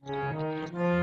Krishna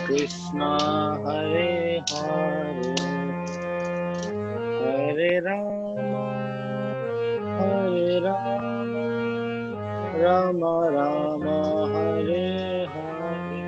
Krishna Hare Hare Hare Rama Hare Rama Rama Rama Hare Hare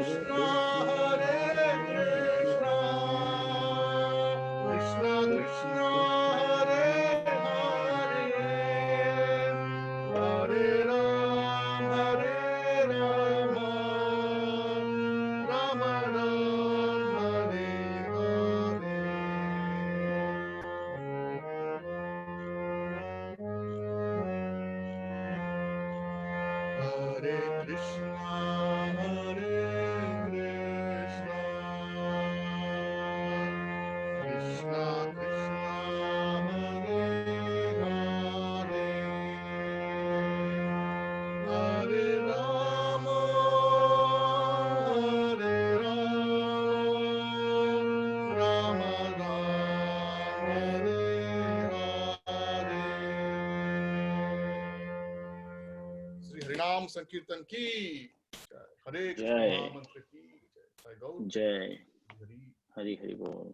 Krishna, Hare Krishna, Krishna Krishna, Hare Hare, Hare Ram, Hare Rama, Rama Ram, Hare Hare. Hare Krishna, Hare Krishna, Krishna Krishna, Hare Hare, Hare Rama, Hare Rama, Rama Rama, Hare Hare. Shri हरिनाम संकीर्तन की जय। हरे कृष्ण जय महामंत्र की जय। गौर जय हरि हरि हरि बोल।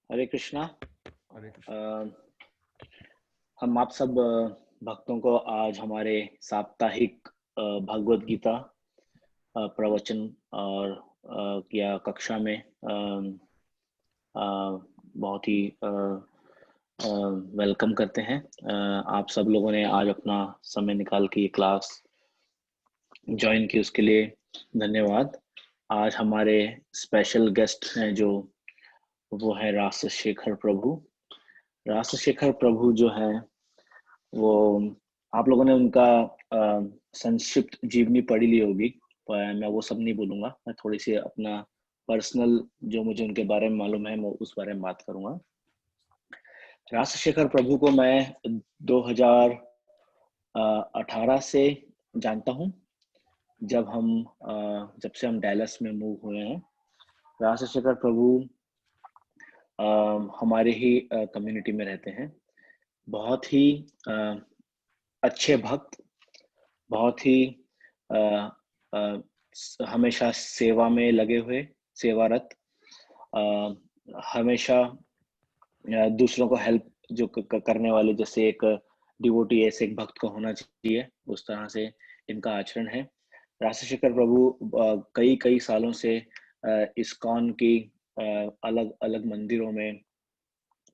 हरे कृष्णा। हरे कृष्ण। हम आप सब भक्तों को आज हमारे साप्ताहिक भगवत गीता प्रवचन और या कक्षा में बहुत ही वेलकम करते हैं। आप सब लोगों ने आज अपना समय निकाल के ये क्लास ज्वाइन की, उसके लिए धन्यवाद। आज हमारे स्पेशल गेस्ट हैं जो वो है रासशेखर प्रभु। रासशेखर प्रभु जो है वो आप लोगों ने उनका संक्षिप्त जीवनी पढ़ी ली होगी, पर मैं वो सब नहीं बोलूंगा। मैं थोड़ी सी अपना पर्सनल जो मुझे उनके बारे में मालूम है मैं उस बारे में बात करूंगा। रासशेखर प्रभु को मैं 2018 से जानता हूं, जब से हम डैलस में मूव हुए हैं। रासशेखर प्रभु हमारे ही कम्युनिटी में रहते हैं। बहुत ही अच्छे भक्त, बहुत ही हमेशा सेवा में लगे हुए, सेवारत, हमेशा दूसरों को हेल्प जो करने वाले, जैसे एक डिवोटी ऐसे एक भक्त को होना चाहिए, उस तरह से इनका आचरण है। रासशेखर प्रभु कई कई सालों से इस्कॉन की अलग अलग मंदिरों में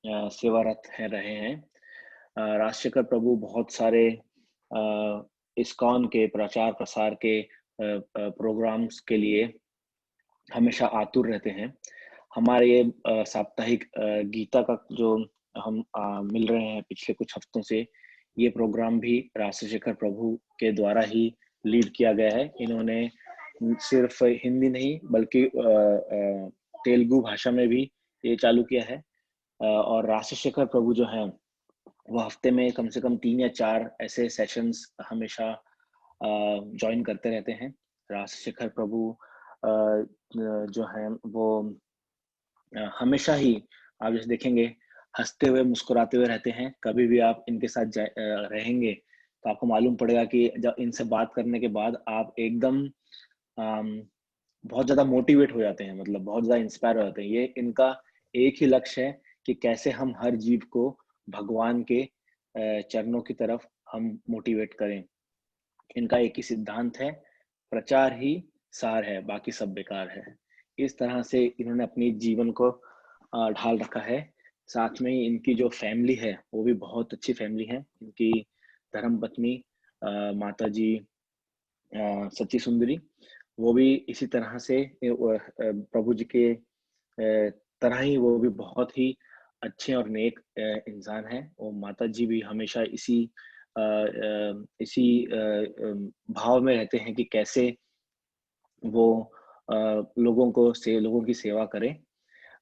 सेवारत है रहे हैं। राजशेखर प्रभु बहुत सारे इस्कॉन के प्रचार प्रसार के प्रोग्राम्स के लिए हमेशा आतुर रहते हैं। हमारे ये साप्ताहिक गीता का जो हम मिल रहे हैं पिछले कुछ हफ्तों से, ये प्रोग्राम भी राजशेखर प्रभु के द्वारा ही लीड किया गया है। इन्होंने सिर्फ हिंदी नहीं बल्कि तेलुगु भाषा में भी ये चालू किया है। और राजशेखर प्रभु जो हैं वो हफ्ते में कम से कम 3 या 4 ऐसे सेशंस हमेशा ज्वाइन करते रहते हैं। राजशेखर प्रभु जो हैं वो हमेशा ही आप जैसे देखेंगे हंसते हुए मुस्कुराते हुए रहते हैं। कभी भी आप इनके साथ रहेंगे तो आपको मालूम पड़ेगा कि जब इनसे बात करने के बाद आप एकदम बहुत ज्यादा मोटिवेट हो जाते हैं, मतलब बहुत ज्यादा इंस्पायर हो जाते हैं। ये इनका एक ही लक्ष्य है कि कैसे हम हर जीव को भगवान के चरणों की तरफ हम मोटिवेट करें। इनका एक ही सिद्धांत है, प्रचार ही सार है, बाकी सब बेकार है। इस तरह से इन्होंने अपनी जीवन को ढाल रखा है। साथ में ही इनकी जो फैमिली है वो भी बहुत अच्छी फैमिली है। इनकी धर्मपत्नी माता जी सच्ची सुंदरी, वो भी इसी तरह से प्रभु जी के तरह ही वो भी बहुत ही अच्छे और नेक इंसान है। और माता जी भी हमेशा इसी भाव में रहते हैं कि कैसे वो लोगों की सेवा करें।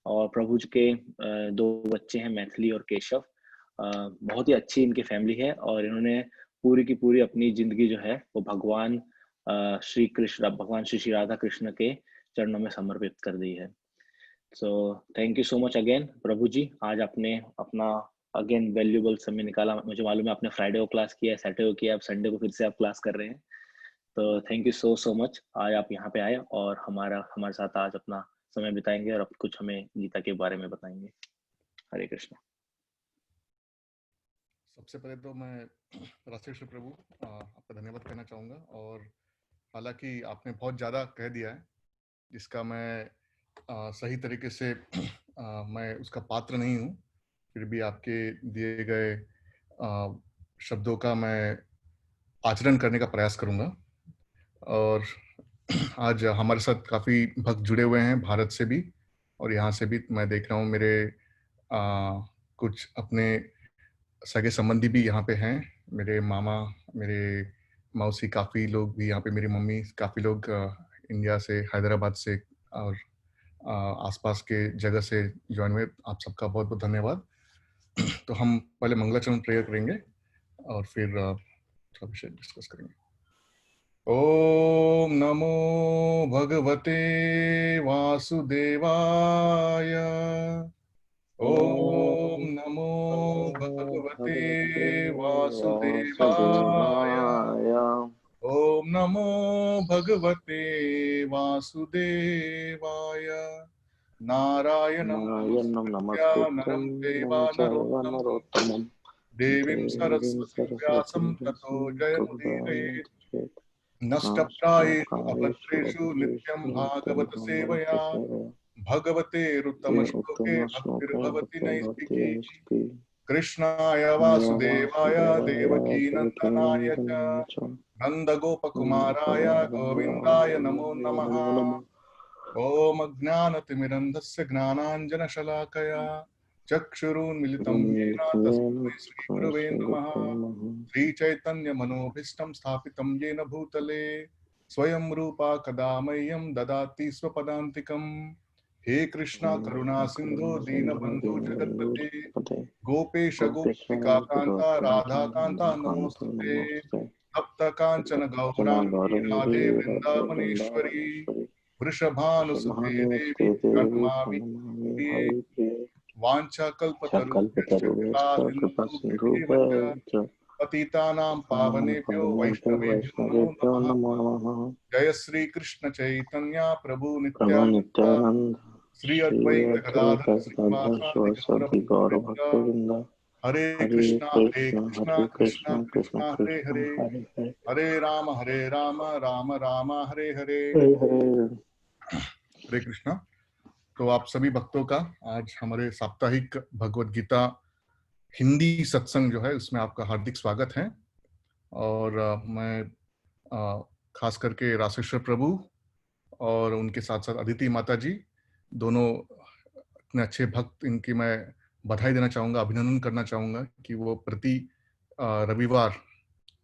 और प्रभु जी के 2 बच्चे हैं, मैथिली और केशव। बहुत ही अच्छी इनकी फैमिली है और इन्होंने पूरी की पूरी अपनी जिंदगी जो है वो भगवान भगवान श्री श्री राधा कृष्ण के चरणों में समर्पित कर दी है। So thank you so much again Prabhu ji. आज आपने अपना अगेन वैल्यूबल समय निकाला। मुझे मालूम है आपने फ्राइडे को क्लास किया है, सैटरडे को किया, अब संडे को फिर से आप क्लास कर रहे हैं। तो थैंक यू सो मच। आज आप यहाँ पे आए और हमारे साथ आज अपना समय बिताएंगे और अब कुछ हमें गीता के बारे में बताएंगे। हरे कृष्ण। सबसे पहले तो मैं राजशेखर प्रभु आपका धन्यवाद कहना चाहूँगा और हालांकि आपने बहुत ज़्यादा कह दिया है जिसका मैं सही तरीके से मैं उसका पात्र नहीं हूँ, फिर भी आपके दिए गए शब्दों का मैं आचरण करने का प्रयास करूँगा। और आज हमारे साथ काफ़ी भक्त जुड़े हुए हैं, भारत से भी और यहाँ से भी मैं देख रहा हूँ। मेरे कुछ अपने सगे संबंधी भी यहाँ पे हैं, मेरे मामा, मेरे मौसी, काफ़ी लोग भी यहाँ पे, मेरी मम्मी, काफ़ी लोग इंडिया से, हैदराबाद से और आसपास के जगह से ज्वाइन हुए। आप सबका बहुत बहुत धन्यवाद। तो हम पहले मंगलाचरण प्रेयर करेंगे और फिर थोड़ा विषय डिस्कस करेंगे। ओम नमो भगवते वासुदेवाय। ओम नमो भगवते वासुदेवाय। ओम नमो भगवते वासुदेवाय। नारायणं नमस्कृत्य नरं चैव नरोत्तमं देवीं सरस्वतीं व्यासं ततो जयमुदीरयेत्। नष्टप्रायेषु अभद्रेषु नित्यं भागवत सेवया भगवतेरुत्तमश्लोके भक्तिर्भवति नैष्ठिकी। कृष्णाय वासुदेवाय देवकी नन्दनाय च नन्दगोपकुमाराय गोविन्दाय नमो नमः। ॐ अज्ञानतिमिरन्धस्य ज्ञानाञ्जनशलाकया चक्षुरुन्मिलितं येन तस्मै श्रीगुरवे नमः। श्रीचैतन्यमनोभीष्टं स्थापितं येन भूतले स्वयं रूपा कदा मह्यं ददाति स्वपदान्तिकम्। हे कृष्णा करुणा सिन्धु दीनबन्धु जगत्पते गोपेश गोपिका कान्ता राधा कान्ता नमोस्तुते। तप्त कांचन गौरांगी राधे वृंदावनेश्वरी वृषभानुसुते देवी प्रणमामि प्रिये। वाञ्छाकल्पतरुभ्यश्च कृपा सिन्धुभ्येव च पतितानां पावनेभ्यो वैष्णवेभ्यो नमो नमः। जय श्री कृष्ण चैतन्य प्रभु नित्यानंद श्री अद्वैत गदाधर श्रीवासादि गौरभक्तवृंद। हरे कृष्णा कृष्णा कृष्णा हरे हरे हरे राम राम राम हरे हरे। हरे कृष्णा। तो आप सभी भक्तों का आज हमारे साप्ताहिक भगवत गीता हिंदी सत्संग जो है उसमें आपका हार्दिक स्वागत है। और मैं खास करके रासेश्वर प्रभु और उनके साथ साथ अदिति माता जी, दोनों इतने अच्छे भक्त, इनकी मैं बधाई देना चाहूँगा, अभिनंदन करना चाहूँगा कि वो प्रति रविवार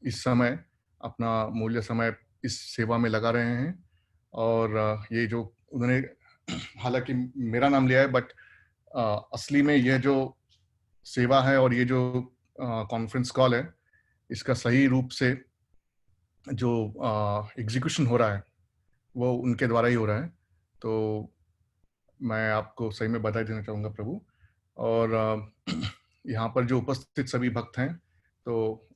इस समय अपना मूल्य समय इस सेवा में लगा रहे हैं। और ये जो उन्होंने हालांकि मेरा नाम लिया है, बट असली में यह जो सेवा है और ये जो कॉन्फ्रेंस कॉल है, इसका सही रूप से जो एग्जीक्यूशन हो रहा है वो उनके द्वारा ही हो रहा है। तो मैं आपको सही में बधाई देना चाहूँगा प्रभु। और यहाँ पर जो उपस्थित सभी भक्त हैं, तो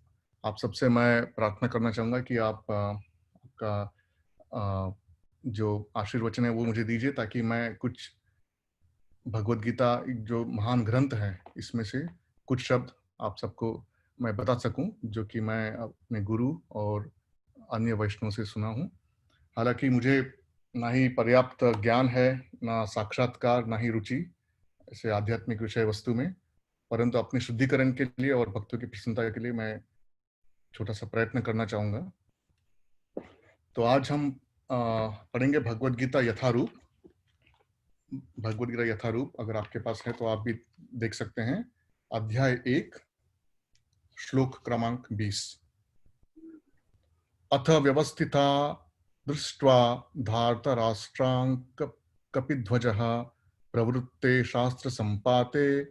आप सबसे मैं प्रार्थना करना चाहूँगा कि आप आपका जो आशीर्वचन है वो मुझे दीजिए, ताकि मैं कुछ भगवत गीता जो महान ग्रंथ है इसमें से कुछ शब्द आप सबको मैं बता सकूं, जो कि मैं अपने गुरु और अन्य वैष्णव से सुना हूं। हालांकि मुझे ना ही पर्याप्त ज्ञान है, ना साक्षात्कार, ना ही रुचि ऐसे आध्यात्मिक विषय वस्तु में, परंतु अपने शुद्धिकरण के लिए और भक्तों की प्रसन्नता के लिए मैं छोटा सा प्रयत्न करना चाहूंगा। तो आज हम पढ़ेंगे भगवत गीता यथारूप। भगवत गीता यथारूप अगर आपके पास है तो आप भी देख सकते हैं। अध्याय 1 श्लोक क्रमांक 20। अथ व्यवस्थिता दृष्ट्वा धार्तराष्ट्रां कपिध्वजः प्रवृत्ते शास्त्र संपाते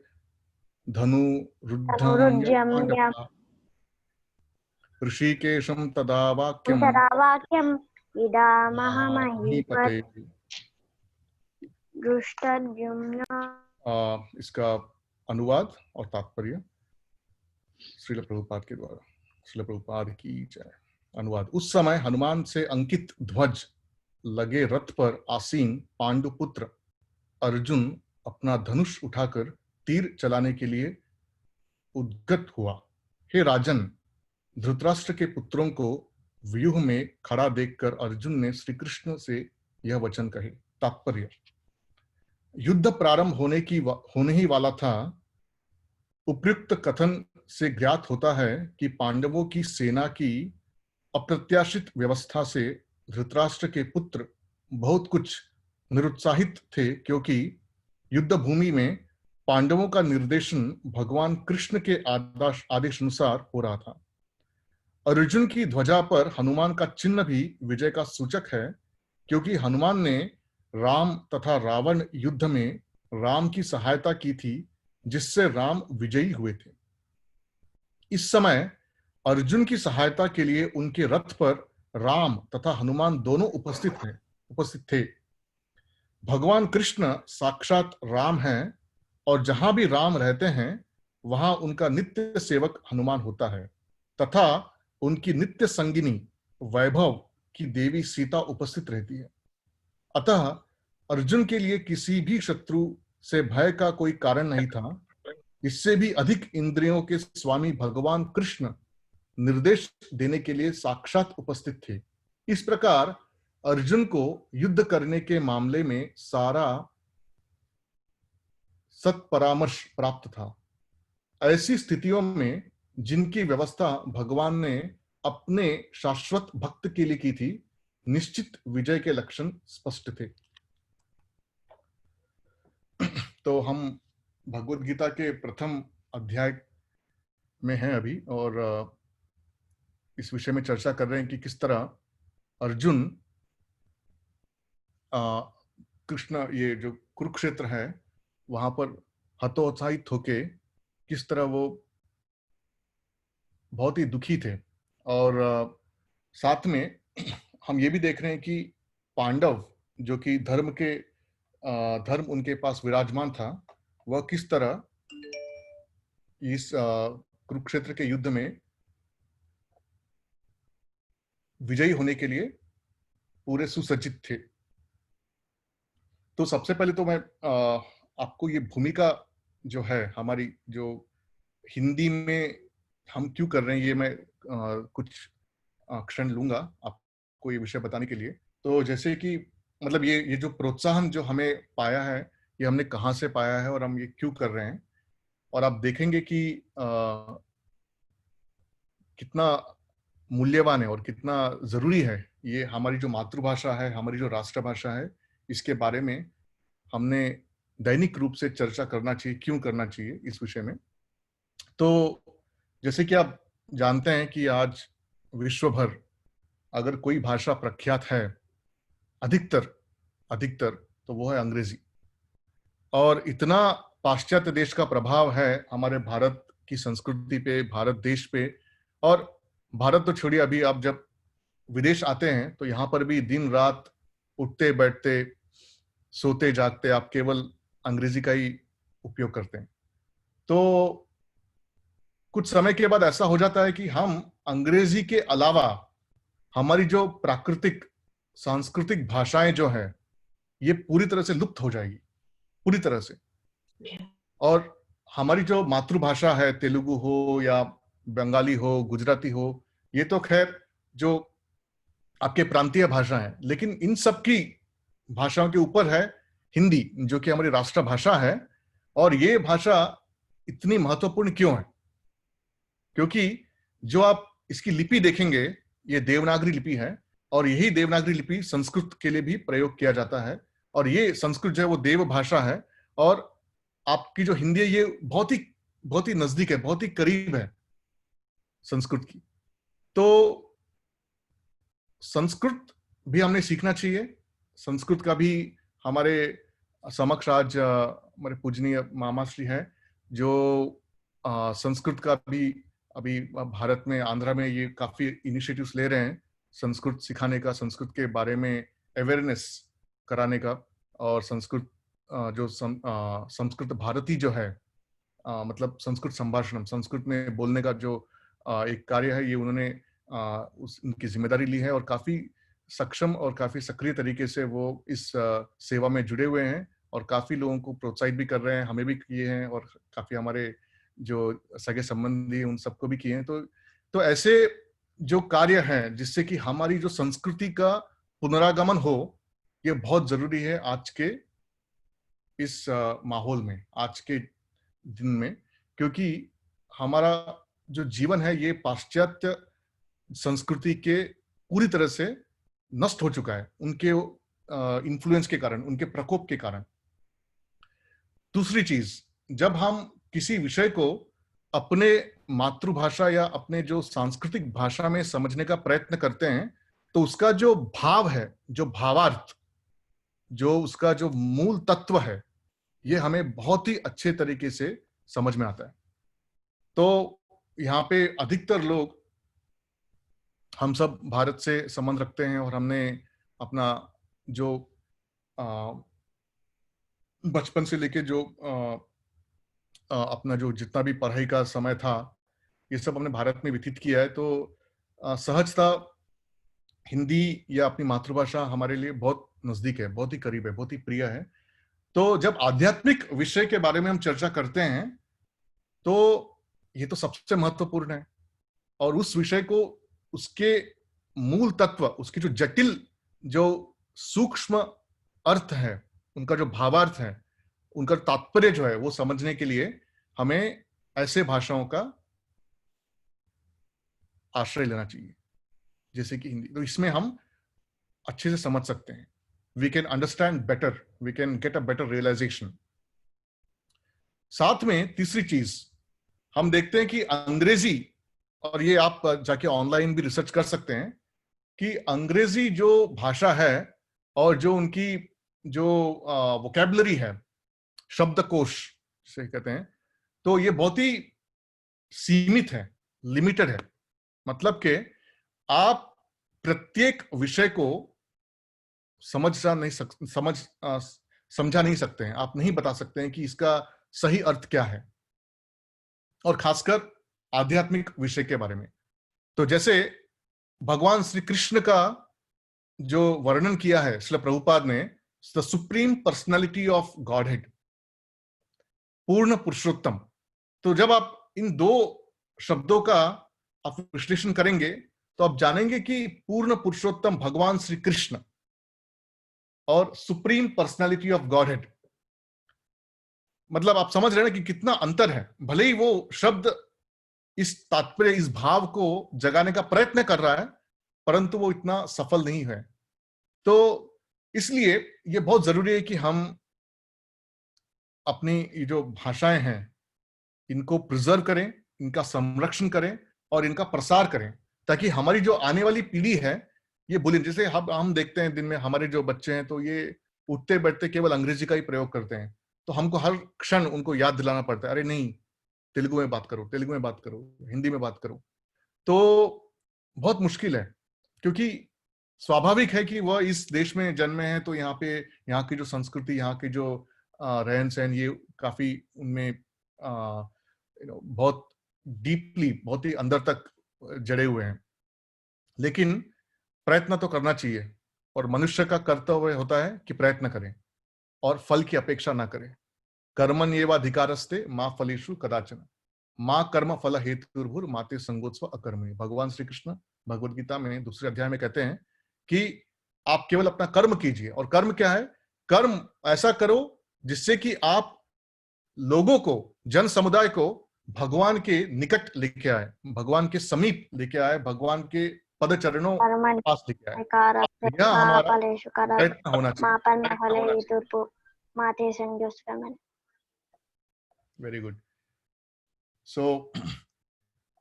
धनुरुद्यम्य ऋषिकेशं तदा वाक्यम् इदामहमहीपते। इसका अनुवाद और तात्पर्य श्रील प्रभुपाद के द्वारा। श्रील प्रभुपाद की जय। अनुवाद। उस समय हनुमान से अंकित ध्वज लगे रथ पर आसीन पांडुपुत्र अर्जुन अपना धनुष उठाकर तीर चलाने के लिए उद्गत हुआ। हे राजन, धृतराष्ट्र के पुत्रों को व्यूह में खड़ा देखकर अर्जुन ने श्री कृष्ण से यह वचन कहे। तात्पर्य, युद्ध प्रारंभ होने ही वाला था। उपयुक्त कथन से ज्ञात होता है कि पांडवों की सेना की अप्रत्याशित व्यवस्था से धृतराष्ट्र के पुत्र बहुत कुछ निरुत्साहित थे, क्योंकि युद्ध भूमि में पांडवों का निर्देशन भगवान कृष्ण के आदेश अनुसार हो रहा था। अर्जुन की ध्वजा पर हनुमान का चिन्ह भी विजय का सूचक है, क्योंकि हनुमान ने राम तथा रावण युद्ध में राम की सहायता की थी, जिससे राम विजयी हुए थे। इस समय अर्जुन की सहायता के लिए उनके रथ पर राम तथा हनुमान दोनों उपस्थित थे। भगवान कृष्ण साक्षात राम हैं, और जहां भी राम रहते हैं वहां उनका नित्य सेवक हनुमान होता है, तथा उनकी नित्य संगिनी वैभव की देवी सीता उपस्थित रहती है। अतः अर्जुन के लिए किसी भी शत्रु से भय का कोई कारण नहीं था। इससे भी अधिक इंद्रियों के स्वामी भगवान कृष्ण निर्देश देने के लिए साक्षात उपस्थित थे। इस प्रकार अर्जुन को युद्ध करने के मामले में सारा सत्परामर्श प्राप्त था। ऐसी स्थितियों में जिनकी व्यवस्था भगवान ने अपने शाश्वत भक्त के लिए की थी, निश्चित विजय के लक्षण स्पष्ट थे। तो हम भगवत गीता के प्रथम अध्याय में हैं अभी, और इस विषय में चर्चा कर रहे हैं कि किस तरह अर्जुन कृष्ण, ये जो कुरुक्षेत्र है वहां पर हतोत्साहित होके किस तरह वो बहुत ही दुखी थे। और साथ में हम ये भी देख रहे हैं कि पांडव, जो कि धर्म उनके पास विराजमान था, वह किस तरह इस कुरुक्षेत्र के युद्ध में विजयी होने के लिए पूरे सुसज्जित थे। तो सबसे पहले तो मैं आपको ये भूमिका जो है हमारी, जो हिंदी में हम क्यों कर रहे हैं, ये मैं कुछ क्षण लूंगा आपको ये विषय बताने के लिए। तो जैसे कि मतलब ये जो प्रोत्साहन जो हमें पाया है, ये हमने कहाँ से पाया है और हम ये क्यों कर रहे हैं। और आप देखेंगे कि कितना मूल्यवान है और कितना जरूरी है ये हमारी जो मातृभाषा है, हमारी जो राष्ट्रभाषा है, इसके बारे में हमने दैनिक रूप से चर्चा करना चाहिए, क्यों करना चाहिए इस विषय में। तो जैसे कि आप जानते हैं कि आज विश्व भर अगर कोई भाषा प्रख्यात है, अधिकतर तो वो है अंग्रेजी। और इतना पाश्चात्य देश का प्रभाव है हमारे भारत की संस्कृति पे, भारत देश पे। और भारत तो छोड़िए, अभी आप जब विदेश आते हैं तो यहाँ पर भी दिन रात उठते बैठते सोते जागते आप केवल अंग्रेजी का ही उपयोग करते हैं। तो कुछ समय के बाद ऐसा हो जाता है कि हम अंग्रेजी के अलावा हमारी जो प्राकृतिक सांस्कृतिक भाषाएं जो है, ये पूरी तरह से लुप्त हो जाएगी, पूरी तरह से। और हमारी जो मातृभाषा है, तेलुगु हो या बंगाली हो, गुजराती हो, ये तो खैर जो आपके प्रांतीय भाषा है, लेकिन इन सब की भाषाओं के ऊपर है हिंदी, जो कि हमारी राष्ट्रभाषा है। और ये भाषा इतनी महत्वपूर्ण क्यों है? क्योंकि जो आप इसकी लिपि देखेंगे, ये देवनागरी लिपि है, और यही देवनागरी लिपि संस्कृत के लिए भी प्रयोग किया जाता है। और ये संस्कृत जो है वो देव भाषा है, और आपकी जो हिंदी है ये बहुत ही नजदीक है, बहुत ही करीब है संस्कृत की। तो संस्कृत भी हमने सीखना चाहिए। संस्कृत का भी हमारे समक्ष आज हमारे पूजनीय मामा श्री है, जो संस्कृत का भी अभी भारत में, आंध्रा में ये काफी इनिशिएटिव्स ले रहे हैं संस्कृत सिखाने का, संस्कृत के बारे में अवेयरनेस कराने का। और संस्कृत जो संस्कृत भारती जो है, मतलब संस्कृत संभाषण, संस्कृत में बोलने का जो एक कार्य है, ये उन्होंने उनकी जिम्मेदारी ली है, और काफी सक्षम और काफी सक्रिय तरीके से वो इस सेवा में जुड़े हुए हैं, और काफी लोगों को प्रोत्साहित भी कर रहे हैं, हमें भी किए हैं, और काफी हमारे जो सगे संबंधी उन सबको भी किए हैं। तो ऐसे जो कार्य है जिससे कि हमारी जो संस्कृति का पुनरागमन हो, ये बहुत जरूरी है आज के इस माहौल में, आज के दिन में, क्योंकि हमारा जो जीवन है ये पाश्चात्य संस्कृति के पूरी तरह से नष्ट हो चुका है, उनके इन्फ्लुएंस के कारण, उनके प्रकोप के कारण। दूसरी चीज, जब हम किसी विषय को अपने मातृभाषा या अपने जो सांस्कृतिक भाषा में समझने का प्रयत्न करते हैं, तो उसका जो भाव है, जो भावार्थ, जो उसका जो मूल तत्व है, ये हमें बहुत ही अच्छे तरीके से समझ में आता है। तो यहाँ पे अधिकतर लोग, हम सब भारत से संबंध रखते हैं और हमने अपना जो बचपन से लेके जो अपना जो जितना भी पढ़ाई का समय था, ये सब हमने भारत में व्यतीत किया है। तो सहजता हिंदी या अपनी मातृभाषा हमारे लिए बहुत नजदीक है, बहुत ही करीब है, बहुत ही प्रिय है। तो जब आध्यात्मिक विषय के बारे में हम चर्चा करते हैं, तो ये तो सबसे महत्वपूर्ण है, और उस विषय को, उसके मूल तत्व, उसकी जो जटिल, जो सूक्ष्म अर्थ है, उनका जो भावार्थ है, उनका तात्पर्य जो है, वो समझने के लिए हमें ऐसे भाषाओं का आश्रय लेना चाहिए, जैसे कि हिंदी। तो इसमें हम अच्छे से समझ सकते हैं, we can understand better, we can get a better realization. साथ में तीसरी चीज, हम देखते हैं कि अंग्रेजी, और ये आप जाके ऑनलाइन भी रिसर्च कर सकते हैं, कि अंग्रेजी जो भाषा है और जो उनकी जो वोकैबुलरी है, शब्दकोश से कहते हैं, तो ये बहुत ही सीमित है, लिमिटेड है। मतलब कि आप प्रत्येक विषय को समझा नहीं सकते हैं, आप नहीं बता सकते हैं कि इसका सही अर्थ क्या है, और खासकर आध्यात्मिक विषय के बारे में। तो जैसे भगवान श्री कृष्ण का जो वर्णन किया है श्रील प्रभुपाद ने, the supreme personality of godhead, पूर्ण पुरुषोत्तम। तो जब आप इन दो शब्दों का आप विश्लेषण करेंगे, तो आप जानेंगे कि पूर्ण पुरुषोत्तम भगवान श्री कृष्ण और सुप्रीम पर्सनालिटी ऑफ गॉडहेड, मतलब आप समझ रहे हैं कि कितना अंतर है। भले ही वो शब्द इस तात्पर्य, इस भाव को जगाने का प्रयत्न कर रहा है, परंतु वो इतना सफल नहीं है। तो इसलिए ये बहुत जरूरी है कि हम अपनी ये जो भाषाएं हैं, इनको प्रिजर्व करें, इनका संरक्षण करें और इनका प्रसार करें, ताकि हमारी जो आने वाली पीढ़ी है ये भूले। जैसे हम देखते हैं दिन में हमारे जो बच्चे हैं, तो ये उठते बैठते केवल अंग्रेजी का ही प्रयोग करते हैं, तो हमको हर क्षण उनको याद दिलाना पड़ता है, अरे नहीं, तेलुगु में बात करो, तेलुगु में बात करो, हिंदी में बात करो। तो बहुत मुश्किल है, क्योंकि स्वाभाविक है कि वह इस देश में जन्मे हैं, तो यहाँ पे, यहाँ की जो संस्कृति, यहाँ की जो रहन सहन, ये काफी उनमें बहुत डीपली, बहुत ही अंदर तक जड़े हुए हैं। लेकिन प्रयत्न तो करना चाहिए, और मनुष्य का कर्तव्य होता है कि प्रयत्न करें और फल की अपेक्षा ना करें। कर्मण्येवाधिकारस्ते मा फलेषु कदाचन माँ कर्म फल हेतुर्भुर माते संगोत्सव अकर्मणि। भगवान श्री कृष्ण भगवद गीता में दूसरे अध्याय में कहते हैं कि आप केवल अपना कर्म कीजिए, और कर्म क्या है? कर्म ऐसा करो जिससे कि आप लोगों को, जन समुदाय को भगवान के निकट लेके आए, भगवान के समीप लेके आए, भगवान के पद चरणों के पास लेके आए। यह हमारा प्रयत्न होना चाहिए। Very good. सो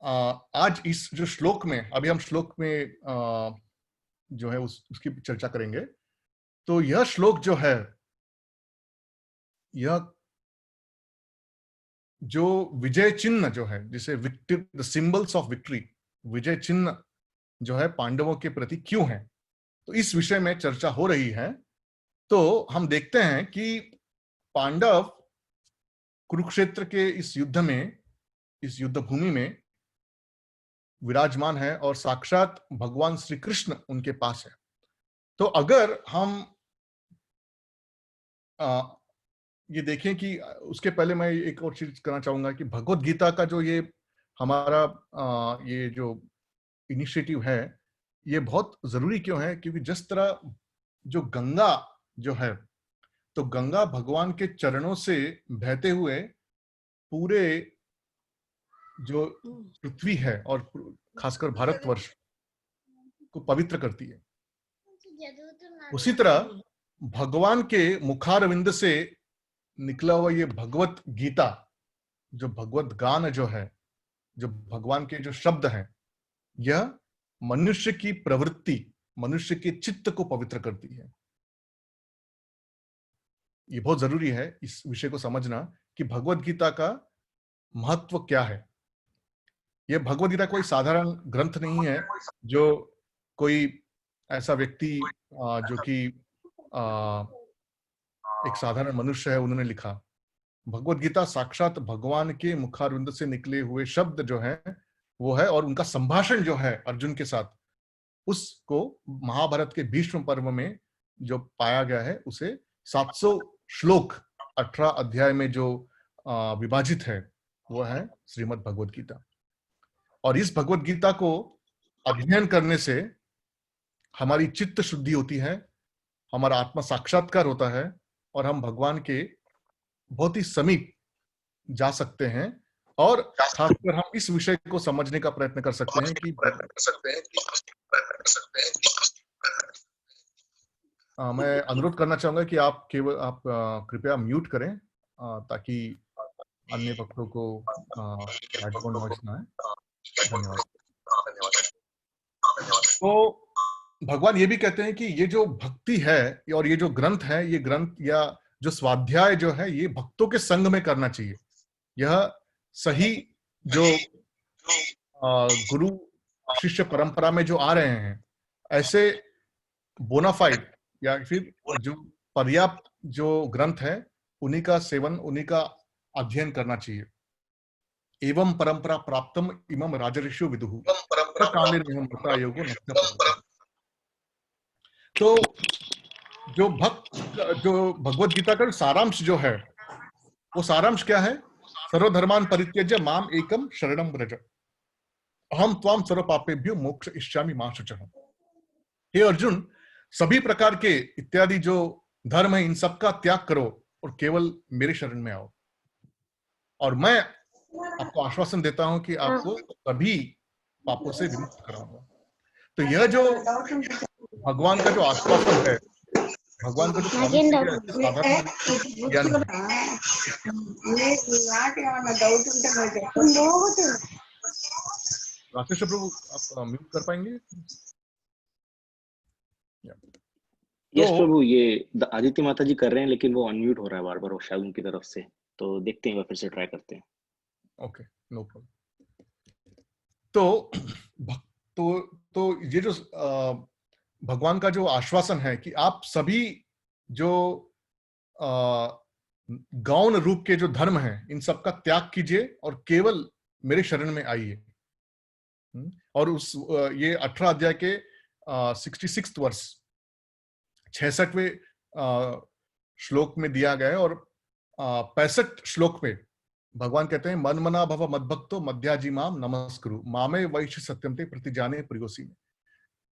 आज इस जो श्लोक में, अभी हम श्लोक में जो है उसकी चर्चा करेंगे। तो यह श्लोक जो है, यह जो विजय चिन्ह जो है, जिसे victory, the symbols of victory, विजय चिन्ह जो है पांडवों के प्रति क्यों है, तो इस विषय में चर्चा हो रही है। तो हम देखते हैं कि पांडव कुरुक्षेत्र के इस युद्ध में, इस युद्ध भूमि में विराजमान है, और साक्षात भगवान श्री कृष्ण उनके पास है। तो अगर हम ये देखें कि उसके पहले मैं एक और चीज करना चाहूंगा कि भगवत गीता का जो ये हमारा ये जो इनिशिएटिव है ये बहुत जरूरी क्यों है? क्योंकि जिस तरह जो गंगा जो है, तो गंगा भगवान के चरणों से बहते हुए पूरे जो पृथ्वी है और खासकर भारतवर्ष को पवित्र करती है। उसी तरह भगवान के मुखारविंद से निकला हुआ ये भगवत गीता, जो भगवत गान जो है, जो भगवान के जो शब्द हैं, यह मनुष्य की प्रवृत्ति, मनुष्य के चित्त को पवित्र करती है। ये बहुत जरूरी है इस विषय को समझना कि भगवत गीता का महत्व क्या है। यह भगवत गीता कोई साधारण ग्रंथ नहीं है जो कोई ऐसा व्यक्ति जो कि एक साधारण मनुष्य है उन्होंने लिखा। भगवत गीता साक्षात भगवान के मुखारविंद से निकले हुए शब्द जो है वो है, और उनका संभाषण जो है अर्जुन के साथ, उसको महाभारत के भीष्म पर्व में जो पाया गया है उसे 700 श्लोक 18 अध्याय में जो विभाजित है वो है श्रीमद् भगवत गीता। और इस भगवत गीता को अध्ययन करने से हमारी चित्त शुद्धि होती है, हमारा आत्मा साक्षात्कार होता है और हम भगवान के बहुत ही समीप जा सकते हैं। और खासकर हम इस विषय को समझने का प्रयत्न कर सकते हैं कि मैं अनुरोध करना चाहूंगा कि आप कृपया म्यूट करें ताकि अन्य पक्षों को बैकग्राउंड नॉइस ना आए। धन्यवाद। तो भगवान ये भी कहते हैं कि ये जो भक्ति है और ये जो ग्रंथ है, ये ग्रंथ या जो स्वाध्याय जो है ये भक्तों के संग में करना चाहिए। यह सही जो गुरु शिष्य परंपरा में जो आ रहे हैं, ऐसे बोनाफाइड या फिर जो पर्याप्त जो ग्रंथ है उन्हीं का सेवन, उन्हीं का अध्ययन करना चाहिए। एवं परंपरा प्राप्तम इमं राजर्षियो विदुः काले योगो नष्ट। तो जो भगवत गीता का सारांश जो है वो सारांश क्या है? सर्वधर्मान परित्यज्य माम एकम शरणं व्रज अहम त्वाम सर्व पापेभ्यो मोक्ष इष्यामि मा शुचः। हे अर्जुन, सभी प्रकार के इत्यादि जो धर्म है इन सब का त्याग करो और केवल मेरे शरण में आओ, और मैं आपको आश्वासन देता हूं कि आपको सभी पापों से विमुक्त कराऊंगा। तो यह जो भगवान का जो आश्वासन है, भगवान का जो साधारण राकेश प्रभु आप म्यूट कर पाएंगे? यस प्रभु, ये आदित्य माता जी कर रहे हैं लेकिन वो अनम्यूट हो रहा है बार बार, शायद उनकी तरफ से, तो देखते हैं, फिर से ट्राई करते हैं। Okay, no problem. तो ये जो भगवान का जो आश्वासन है कि आप सभी जो गौण रूप के जो धर्म हैं इन सब का त्याग कीजिए और केवल मेरे शरण में आइए। और उस ये 18 अध्याय के 66 वर्ष 66वें श्लोक में दिया गया है, और 65 श्लोक में भगवान कहते हैं मन मना भव मद्भक्तो मध्याजी माम नमस्कुरु मामे वैश्य सत्यम ते प्रतिजाने प्रियोसी में।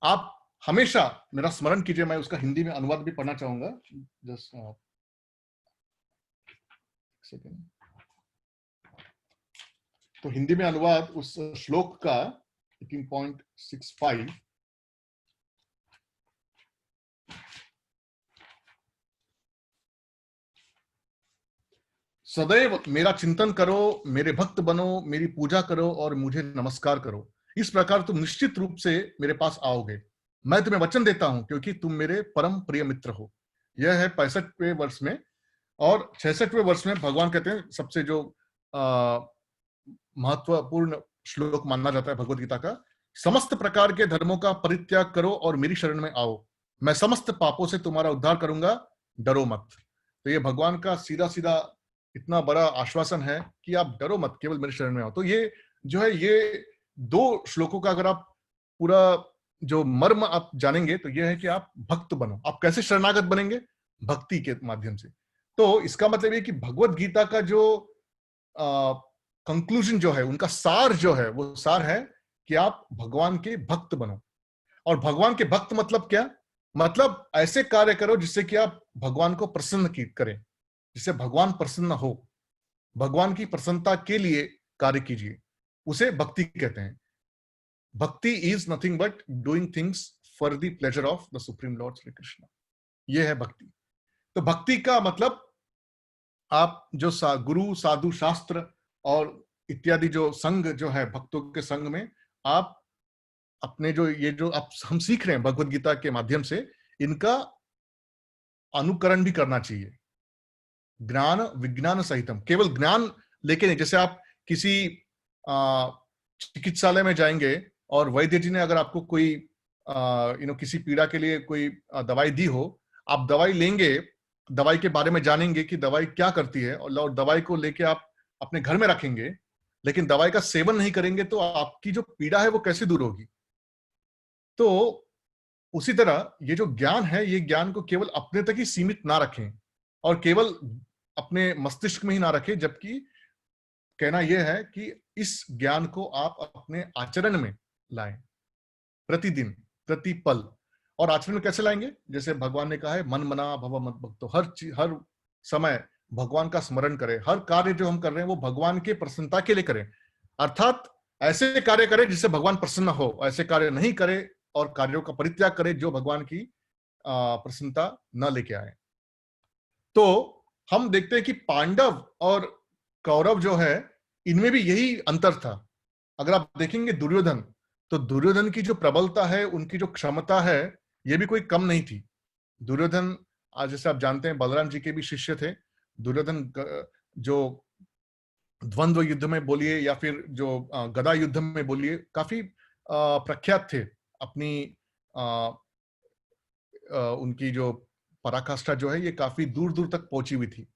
आप हमेशा मेरा स्मरण कीजिए। मैं उसका हिंदी में अनुवाद भी पढ़ना चाहूंगा, जस्ट सेकेंड। तो हिंदी में अनुवाद उस श्लोक का 18.65 सदैव मेरा चिंतन करो, मेरे भक्त बनो, मेरी पूजा करो और मुझे नमस्कार करो। इस प्रकार तुम निश्चित रूप से मेरे पास आओगे। मैं तुम्हें वचन देता हूं क्योंकि तुम मेरे परम प्रिय मित्र हो। यह है 65वें वर्ष में। और 66वें वर्ष में भगवान कहते हैं सबसे जो महत्वपूर्ण श्लोक माना जाता है भगवत गीता का, समस्त प्रकार के धर्मों का परित्याग करो और मेरी शरण में आओ, मैं समस्त पापों से तुम्हारा उद्धार करूंगा, डरो मत। तो ये भगवान का सीधा सीधा इतना बड़ा आश्वासन है कि आप डरो मत, केवल मेरे शरण में आओ। तो ये जो है, ये 2 श्लोकों का अगर आप पूरा जो मर्म आप जानेंगे तो ये है कि आप भक्त बनो। आप कैसे शरणागत बनेंगे? भक्ति के माध्यम से। तो इसका मतलब ये कि भगवत गीता का जो कंक्लूजन जो है, उनका सार जो है, वो सार है कि आप भगवान के भक्त बनो। और भगवान के भक्त मतलब क्या? मतलब ऐसे कार्य करो जिससे कि आप भगवान को प्रसन्न करें, जिससे भगवान प्रसन्न हो। भगवान की प्रसन्नता के लिए कार्य कीजिए, उसे भक्ति कहते हैं। भक्ति is nothing but doing things for the pleasure of the supreme Lord Shri Krishna. यह है भक्ति। तो भक्ति का मतलब आप जो गुरु साधु शास्त्र और इत्यादि जो संघ जो है भक्तों के संघ में, आप अपने जो ये जो आप हम सीख रहे हैं भगवत गीता के माध्यम से, इनका अनुकरण भी करना चाहिए। ज्ञान विज्ञान सहितम, केवल ज्ञान लेके नहीं। जैसे आप किसी चिकित्सालय में जाएंगे और वैद्य जी ने अगर आपको कोई किसी पीड़ा के लिए कोई दवाई दी हो, आप दवाई लेंगे, दवाई के बारे में जानेंगे कि दवाई क्या करती है, और दवाई को लेके आप अपने घर में रखेंगे, लेकिन दवाई का सेवन नहीं करेंगे तो आपकी जो पीड़ा है वो कैसे दूर होगी। तो उसी तरह ये जो ज्ञान है, ये ज्ञान को केवल अपने तक ही सीमित ना रखें और केवल अपने मस्तिष्क में ही ना रखें, जबकि कहना यह है कि इस ज्ञान को आप अपने आचरण में लाएं, प्रतिदिन, प्रति पल। और आचरण में कैसे लाएंगे? जैसे भगवान ने कहा है, मन मना भव मत भक्तो। हर समय भगवान का स्मरण करें। हर कार्य जो हम कर रहे हैं वो भगवान के प्रसन्नता के लिए करें, अर्थात ऐसे कार्य करें जिससे भगवान प्रसन्न हो। ऐसे कार्य नहीं करें और कार्यों का परित्याग करें जो भगवान की प्रसन्नता न लेके आए। तो हम देखते हैं कि पांडव और कौरव जो है, इनमें भी यही अंतर था। अगर आप देखेंगे दुर्योधन, तो दुर्योधन की जो प्रबलता है, उनकी जो क्षमता है, ये भी कोई कम नहीं थी। दुर्योधन, आज जैसे आप जानते हैं, बलराम जी के भी शिष्य थे। दुर्योधन जो द्वंद्व युद्ध में बोलिए या फिर जो गदा युद्ध में बोलिए, काफी प्रख्यात थे। अपनी उनकी जो पराकाष्ठा जो है, ये काफी दूर दूर तक पहुंची हुई थी।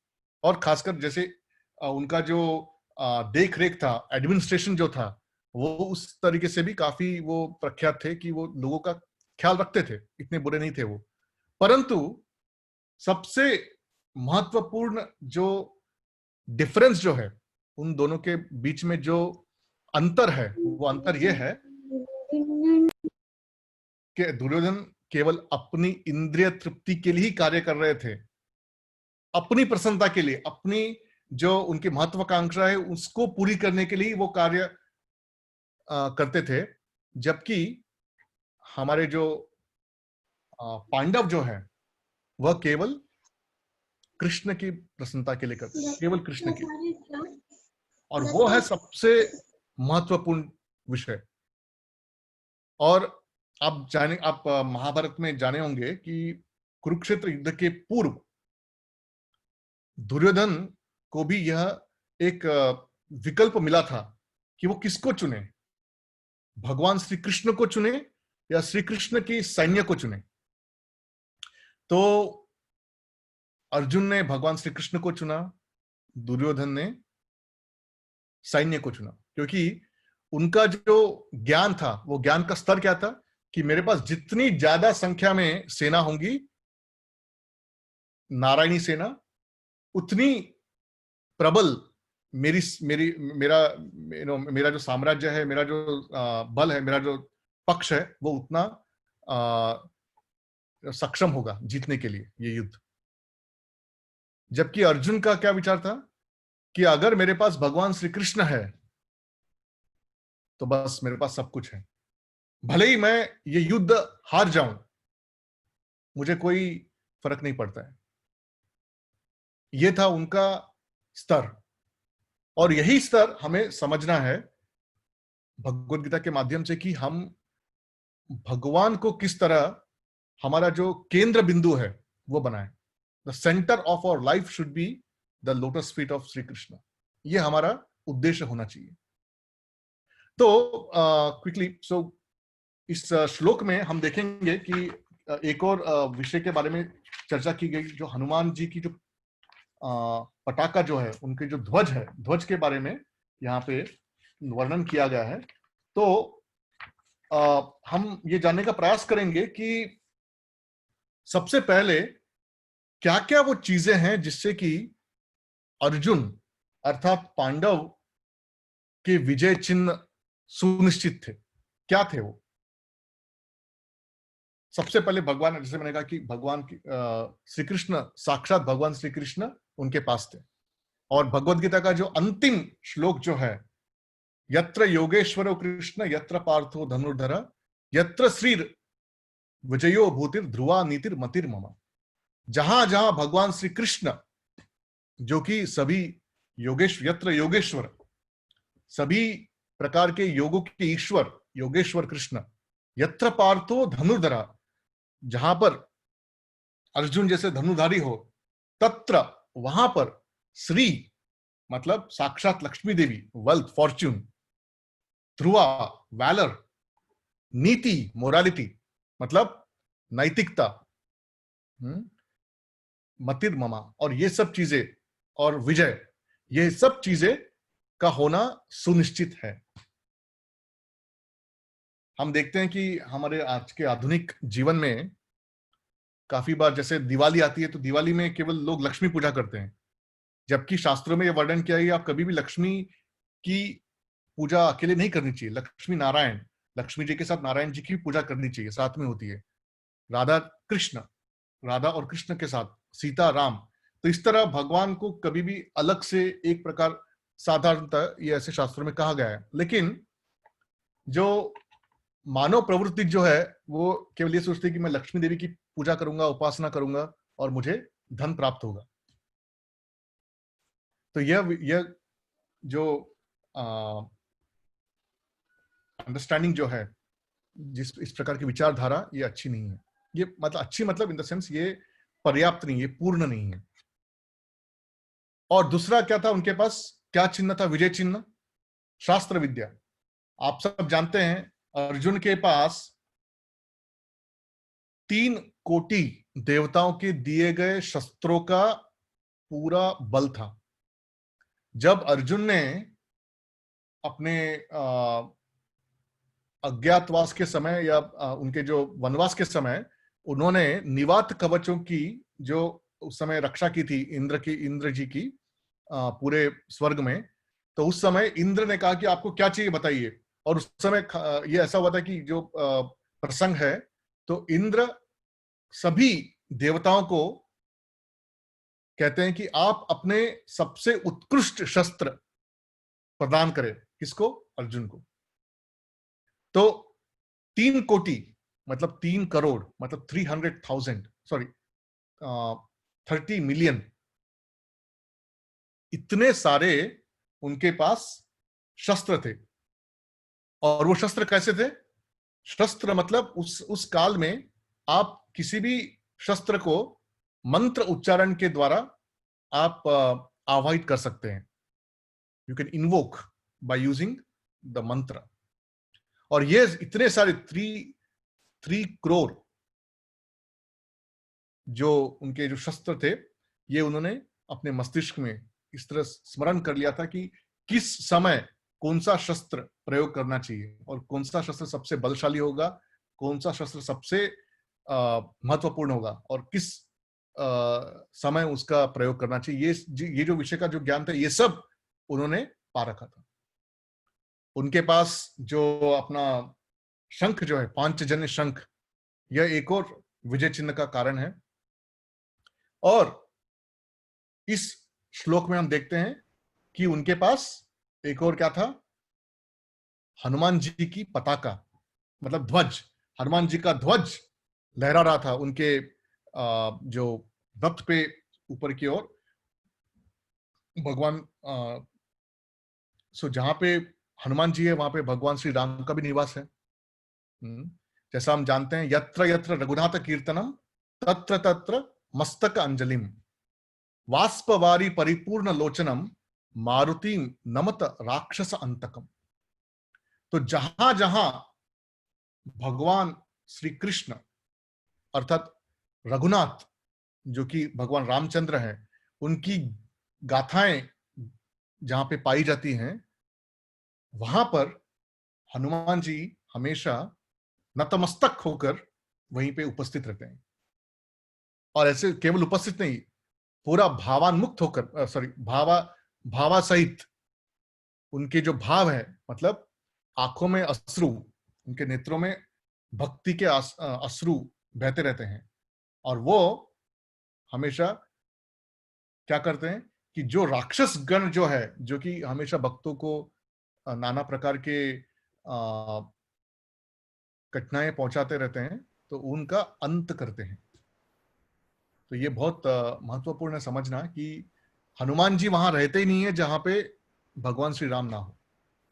और खासकर जैसे उनका जो देख रेख था, एडमिनिस्ट्रेशन जो था, वो उस तरीके से भी काफी वो प्रख्यात थे कि वो लोगों का ख्याल रखते थे, इतने बुरे नहीं थे वो। परंतु सबसे महत्वपूर्ण जो डिफरेंस जो है उन दोनों के बीच में, जो अंतर है, वो अंतर ये है कि दुर्योधन केवल अपनी इंद्रिय तृप्ति के लिए ही कार्य कर रहे थे, अपनी प्रसन्नता के लिए, अपनी जो उनकी महत्वाकांक्षा है उसको पूरी करने के लिए वो कार्य करते थे। जबकि हमारे जो पांडव जो है, वह केवल कृष्ण की प्रसन्नता के लिए करते थे, केवल कृष्ण की। और वो है सबसे महत्वपूर्ण विषय। और आप महाभारत में जाने होंगे कि कुरुक्षेत्र युद्ध के पूर्व दुर्योधन को भी यह एक विकल्प मिला था कि वो किसको चुने, भगवान श्री कृष्ण को चुने या श्री कृष्ण की सैन्य को चुने। तो अर्जुन ने भगवान श्री कृष्ण को चुना, दुर्योधन ने सैन्य को चुना, क्योंकि उनका जो ज्ञान था, वो ज्ञान का स्तर क्या था कि मेरे पास जितनी ज्यादा संख्या में सेना होंगी, नारायणी सेना, उतनी प्रबल मेरा जो साम्राज्य है, मेरा जो बल है, मेरा जो पक्ष है, वो उतना सक्षम होगा जीतने के लिए ये युद्ध। जबकि अर्जुन का क्या विचार था कि अगर मेरे पास भगवान श्री कृष्ण है तो बस मेरे पास सब कुछ है, भले ही मैं ये युद्ध हार जाऊं, मुझे कोई फर्क नहीं पड़ता है। ये था उनका स्तर, और यही स्तर हमें समझना है भगवत गीता के माध्यम से कि हम भगवान को किस तरह, हमारा जो केंद्र बिंदु है वो बनाए। The centre of our life should be the lotus feet of Shri Krishna. ये हमारा उद्देश्य होना चाहिए। तो क्विकली इस श्लोक में हम देखेंगे कि एक और विषय के बारे में चर्चा की गई, जो हनुमान जी की जो पटाखा जो है, उनके जो ध्वज है, ध्वज के बारे में यहाँ पे वर्णन किया गया है। तो हम ये जानने का प्रयास करेंगे कि सबसे पहले क्या क्या वो चीजें हैं जिससे कि अर्जुन अर्थात पांडव के विजय चिन्ह सुनिश्चित थे। क्या थे वो? सबसे पहले भगवान, जैसे मैंने कहा कि भगवान श्री कृष्ण, साक्षात भगवान श्री कृष्ण उनके पास थे। और भगवद गीता का जो अंतिम श्लोक जो है, यत्र योगेश्वरो कृष्ण यत्र पार्थो धनुर्धर यत्र श्री विजयो भूतिर ध्रुवा नीतिर मतिर मम। जहां जहां भगवान श्री कृष्ण, जो कि सभी यत्र योगेश्वर, सभी प्रकार के योगों के ईश्वर योगेश्वर कृष्ण, यत्र पार्थो धनुर्धरा, जहां पर अर्जुन जैसे धनुर्धारी हो, तत्र वहां पर श्री मतलब साक्षात लक्ष्मी देवी, वेल्थ फॉर्च्यून, ध्रुवा वैलर, नीति मोरालिटी मतलब नैतिकता, मतिर ममा, और ये सब चीजें, और विजय, ये सब चीजें का होना सुनिश्चित है। हम देखते हैं कि हमारे आज के आधुनिक जीवन में काफी बार जैसे दिवाली आती है तो दिवाली में केवल लोग लक्ष्मी पूजा करते हैं, जबकि शास्त्रों में यह वर्णन किया है कि आप कभी भी लक्ष्मी की पूजा अकेले नहीं करनी चाहिए। लक्ष्मी नारायण, लक्ष्मी जी के साथ नारायण जी की पूजा करनी चाहिए, साथ में होती है। राधा कृष्ण, राधा और कृष्ण के साथ सीता राम, तो इस तरह भगवान को कभी भी अलग से एक प्रकार, साधारणतः ये ऐसे शास्त्रों में कहा गया है। लेकिन जो मानव प्रवृत्ति जो है वो केवल ये सोचती है कि मैं लक्ष्मी देवी की पूजा करूंगा, उपासना करूंगा और मुझे धन प्राप्त होगा। तो यह जो अंडरस्टैंडिंग जो है, जिस इस प्रकार की विचारधारा, ये अच्छी नहीं है। ये मतलब अच्छी मतलब इन द सेंस ये पर्याप्त नहीं है, पूर्ण नहीं है। और दूसरा क्या था उनके पास, क्या चिन्ह था? विजय चिन्ह, शास्त्र विद्या। आप सब जानते हैं अर्जुन के पास 3 कोटि देवताओं के दिए गए शस्त्रों का पूरा बल था। जब अर्जुन ने अपने अज्ञातवास के समय या उनके जो वनवास के समय उन्होंने निवात कवचों की जो उस समय रक्षा की थी इंद्र जी की पूरे स्वर्ग में, तो उस समय इंद्र ने कहा कि आपको क्या चाहिए बताइए। और उस समय ये ऐसा हुआ था कि जो प्रसंग है, तो इंद्र सभी देवताओं को कहते हैं कि आप अपने सबसे उत्कृष्ट शस्त्र प्रदान करें। किसको? अर्जुन को। तो 3 कोटि मतलब 3 करोड़ मतलब 300,000, सॉरी 30 मिलियन, इतने सारे उनके पास शस्त्र थे। और वो शस्त्र कैसे थे? शस्त्र मतलब उस काल में आप किसी भी शस्त्र को मंत्र उच्चारण के द्वारा आप आवाहित कर सकते हैं। You can invoke by using the मंत्र। और ये इतने सारे 3 करोड़ जो उनके जो शस्त्र थे, ये उन्होंने अपने मस्तिष्क में इस तरह स्मरण कर लिया था कि किस समय कौन सा शस्त्र प्रयोग करना चाहिए और कौन सा शस्त्र सबसे बलशाली होगा, कौन सा शस्त्र सबसे महत्वपूर्ण होगा और किस समय उसका प्रयोग करना चाहिए। ये जो विषय का जो ज्ञान था, ये सब उन्होंने पा रखा था। उनके पास जो अपना शंख जो है, पांचजन्य शंख, यह एक और विजय चिन्ह का कारण है। और इस श्लोक में हम देखते हैं कि उनके पास एक और क्या था? हनुमान जी की पताका मतलब ध्वज। हनुमान जी का ध्वज लहरा रहा था उनके जो रथ पे ऊपर की ओर। भगवान जहां पे हनुमान जी है वहां पे भगवान श्री राम का भी निवास है। जैसा हम जानते हैं, यत्र यत्र रघुनाथ कीर्तनम तत्र तत्र मस्तक अंजलिम वाष्पवारी परिपूर्ण लोचनम मारुति नमत राक्षस अंतकम। तो जहां जहां भगवान श्री कृष्ण अर्थात रघुनाथ, जो कि भगवान रामचंद्र हैं, उनकी गाथाएं जहां पे पाई जाती हैं, वहां पर हनुमान जी हमेशा नतमस्तक होकर वहीं पे उपस्थित रहते हैं। और ऐसे केवल उपस्थित नहीं, पूरा भावान्मुक्त होकर, भावा सहित उनके जो भाव है, मतलब आंखों में अश्रु, उनके नेत्रों में भक्ति के अश्रु बहते रहते हैं, और वो हमेशा क्या करते हैं कि जो राक्षस गण जो है, जो कि हमेशा भक्तों को नाना प्रकार के कठिनाइयां पहुंचाते रहते हैं, तो उनका अंत करते हैं। तो ये बहुत महत्वपूर्ण है समझना कि हनुमान जी वहां रहते ही नहीं है जहां पे भगवान श्री राम ना हो।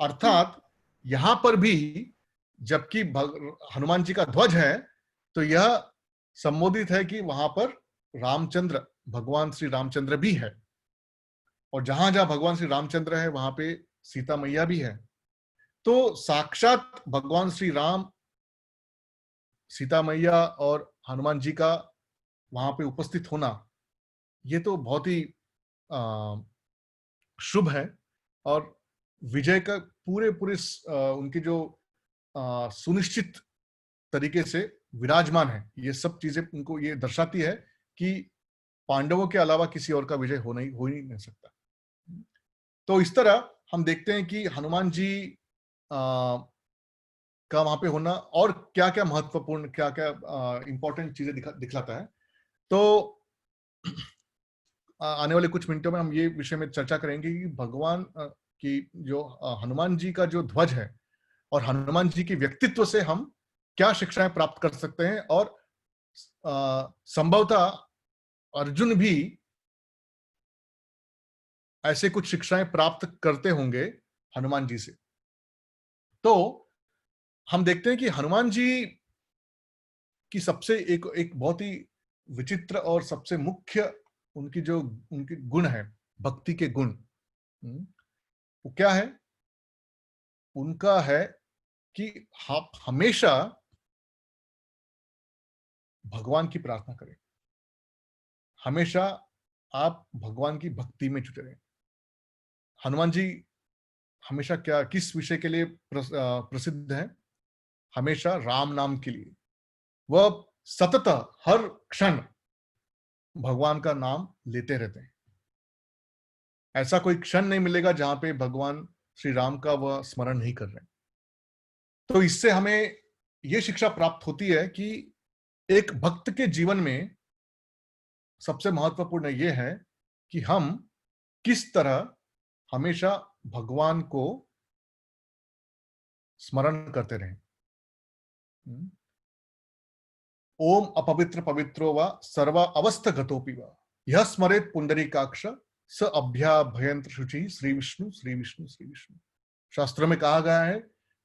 अर्थात यहां पर भी जबकि हनुमान जी का ध्वज है, तो यह संबोधित है कि वहां पर रामचंद्र, भगवान श्री रामचंद्र भी है, और जहां जहां भगवान श्री रामचंद्र है वहां पे सीता मैया भी है। तो साक्षात भगवान श्री राम, सीता मैया और हनुमान जी का वहां पे उपस्थित होना, ये तो बहुत ही शुभ है। और विजय का पूरे पूरे उनकी जो सुनिश्चित तरीके से विराजमान है, ये सब चीजें उनको ये दर्शाती है कि पांडवों के अलावा किसी और का विजय हो ही नहीं सकता। तो इस तरह हम देखते हैं कि हनुमान जी का वहां पे होना और क्या क्या महत्वपूर्ण, क्या क्या इंपॉर्टेंट चीजें दिखलाता है। तो आने वाले कुछ मिनटों में हम ये विषय में चर्चा करेंगे कि भगवान की जो हनुमान जी का जो ध्वज है, और हनुमान जी के व्यक्तित्व से हम क्या शिक्षाएं प्राप्त कर सकते हैं, और संभवतः अर्जुन भी ऐसे कुछ शिक्षाएं प्राप्त करते होंगे हनुमान जी से। तो हम देखते हैं कि हनुमान जी की सबसे एक एक बहुत ही विचित्र और सबसे मुख्य उनकी जो उनके गुण है, भक्ति के गुण, वो क्या है? उनका है कि आप हमेशा भगवान की प्रार्थना करें, हमेशा आप भगवान की भक्ति में जुटे रहें। हनुमान जी हमेशा क्या, किस विषय के लिए प्रसिद्ध है? हमेशा राम नाम के लिए। वह सतत हर क्षण भगवान का नाम लेते रहते हैं। ऐसा कोई क्षण नहीं मिलेगा जहां पे भगवान श्री राम का वह स्मरण नहीं कर रहे। तो इससे हमें यह शिक्षा प्राप्त होती है कि एक भक्त के जीवन में सबसे महत्वपूर्ण यह है कि हम किस तरह हमेशा भगवान को स्मरण करते रहें। ओम अपवित्र पवित्रो व सर्व अवस्थ गतोपि व यह स्मरेत पुंडरीकाक्ष स अभ्याभयंत्र शुचि श्री विष्णु श्री विष्णु श्री विष्णु। शास्त्रों में कहा गया है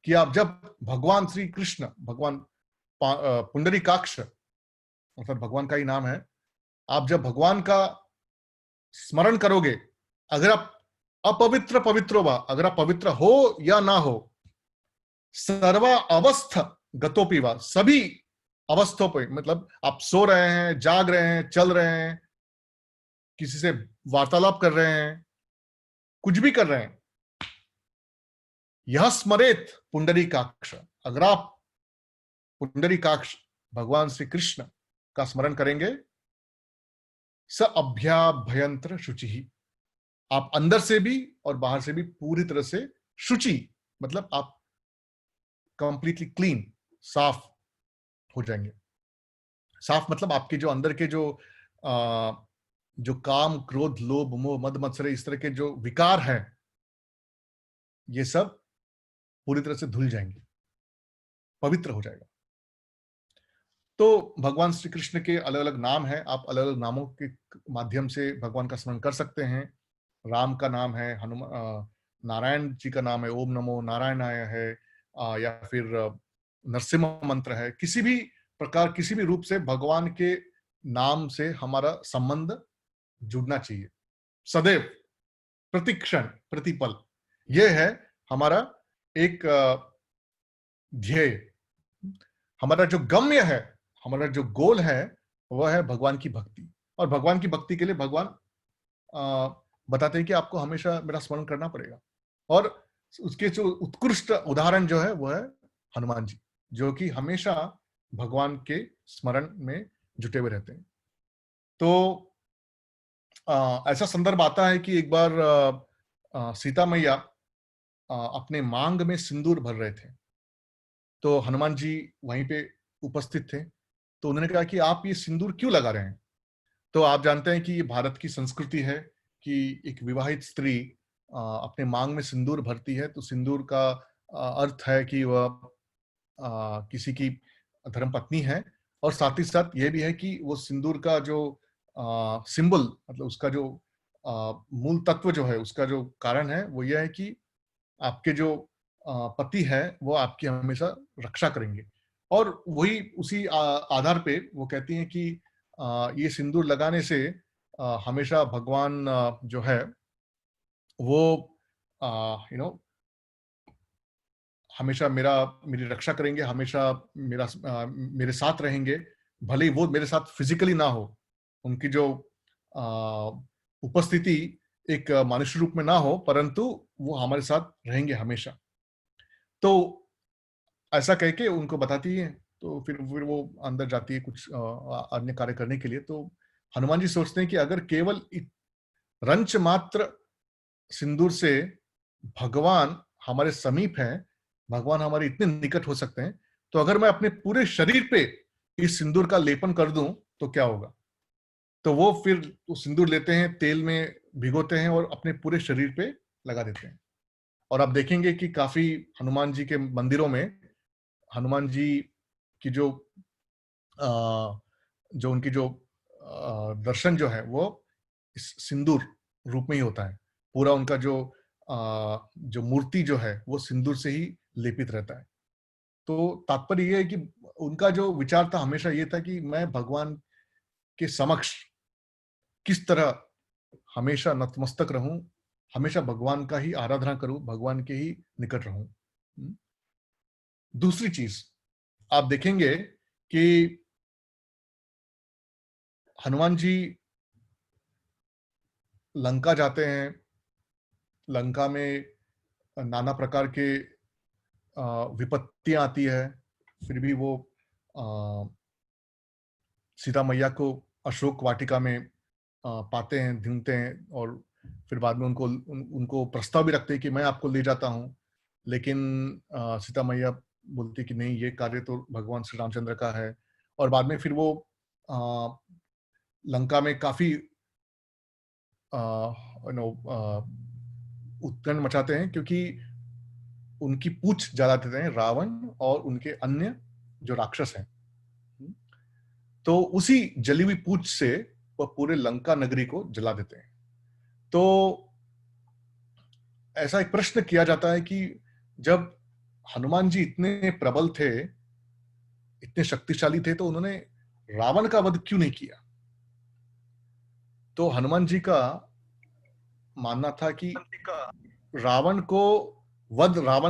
कि आप जब भगवान श्री कृष्ण, भगवान पुंडरीकाक्ष मतलब भगवान का ही नाम है, आप जब भगवान का स्मरण करोगे, अगर आप अपवित्र पवित्रो व, अगर आप पवित्र हो या ना हो, सर्व अवस्थ गतोपि व, सभी अवस्थों पे, मतलब आप सो रहे हैं, जाग रहे हैं, चल रहे हैं, किसी से वार्तालाप कर रहे हैं, कुछ भी कर रहे हैं, यह स्मरेत पुंडरीकाक्ष, अगर आप पुंडरीकाक्ष भगवान श्री कृष्ण का स्मरण करेंगे, स अभ्याभयंत्र शुचि ही, आप अंदर से भी और बाहर से भी पूरी तरह से शुचि, मतलब आप कंप्लीटली क्लीन, साफ हो जाएंगे। साफ मतलब आपके जो अंदर के जो काम, क्रोध, लोभ, मोह, मद मत्सर, इस तरह के जो विकार हैं, ये सब पूरी तरह से धुल जाएंगे, पवित्र हो जाएगा। तो भगवान श्री कृष्ण के अलग अलग नाम हैं, आप अलग अलग नामों के माध्यम से भगवान का स्मरण कर सकते हैं। राम का नाम है, हनुमान, नारायण जी का नाम है ओम नमो नारायणाय है, या फिर नरसिम्हा मंत्र है। किसी भी प्रकार, किसी भी रूप से भगवान के नाम से हमारा संबंध जुड़ना चाहिए सदैव, प्रतिक्षण, प्रतिपल। यह है हमारा एक ध्येय, हमारा जो गम्य है, हमारा जो गोल है, वह है भगवान की भक्ति। और भगवान की भक्ति के लिए भगवान बताते हैं कि आपको हमेशा मेरा स्मरण करना पड़ेगा। और उसके जो उत्कृष्ट उदाहरण जो है वह है हनुमान जी, जो कि हमेशा भगवान के स्मरण में जुटे हुए रहते हैं। तो ऐसा संदर्भ आता है कि एक बार सीता मैया अपने मांग में सिंदूर भर रहे थे, तो हनुमान जी वहीं पे उपस्थित थे। तो उन्होंने कहा कि आप ये सिंदूर क्यों लगा रहे हैं? तो आप जानते हैं कि ये भारत की संस्कृति है कि एक विवाहित स्त्री अपने मांग में सिंदूर भरती है, तो सिंदूर का अर्थ है कि वह किसी की धर्मपत्नी है, और साथ ही साथ ये भी है कि वो सिंदूर का जो सिंबल, मतलब उसका जो मूल तत्व जो है, उसका जो कारण है वो यह है कि आपके जो पति है वो आपकी हमेशा रक्षा करेंगे। और वही उसी आधार पे वो कहती हैं कि ये सिंदूर लगाने से हमेशा भगवान जो है वो यू नो हमेशा मेरी रक्षा करेंगे, हमेशा मेरे साथ रहेंगे, भले ही वो मेरे साथ फिजिकली ना हो, उनकी जो अ, उपस्थिति एक मनुष्य रूप में ना हो, परंतु वो हमारे साथ रहेंगे हमेशा। तो ऐसा कह के उनको बताती है, तो फिर वो अंदर जाती है कुछ अन्य कार्य करने के लिए। तो हनुमान जी सोचते हैं कि अगर केवल रंच मात्र सिंदूर से भगवान हमारे समीप हैं, भगवान हमारे इतने निकट हो सकते हैं, तो अगर मैं अपने पूरे शरीर पे इस सिंदूर का लेपन कर दूं तो क्या होगा? तो वो फिर वो सिंदूर लेते हैं, तेल में भिगोते हैं और अपने पूरे शरीर पे लगा देते हैं। और आप देखेंगे कि काफी हनुमान जी के मंदिरों में हनुमान जी की अ, जो उनकी जो दर्शन जो है वो इस सिंदूर रूप में ही होता है। पूरा उनका जो मूर्ति जो है वो सिंदूर से ही लेपित रहता है। तो तात्पर्य ये है कि उनका जो विचार था हमेशा ये था कि मैं भगवान के समक्ष किस तरह हमेशा नतमस्तक रहूं, हमेशा भगवान का ही आराधना करूं, भगवान के ही निकट रहूं। दूसरी चीज आप देखेंगे कि हनुमान जी लंका जाते हैं। लंका में नाना प्रकार के विपत्तियां आती है, फिर भी वो अ, सीता मैया को अशोक वाटिका में पाते हैं, ढूंढते हैं, और फिर बाद में उनको प्रस्ताव भी रखते हैं कि मैं आपको ले जाता हूँ। लेकिन सीता मैया बोलती कि नहीं, ये कार्य तो भगवान श्री रामचंद्र का है। और बाद में फिर वो अ, लंका में काफी उत्कंठ मचाते हैं, क्योंकि उनकी पूछ जला देते हैं रावण और उनके अन्य जो राक्षस हैं। तो उसी जली हुई पूछ से वह पूरे लंका नगरी को जला देते हैं। तो ऐसा एक प्रश्न किया जाता है कि जब हनुमान जी इतने प्रबल थे, इतने शक्तिशाली थे, तो उन्होंने रावण का वध क्यों नहीं किया? तो हनुमान जी का मानना था कि रावण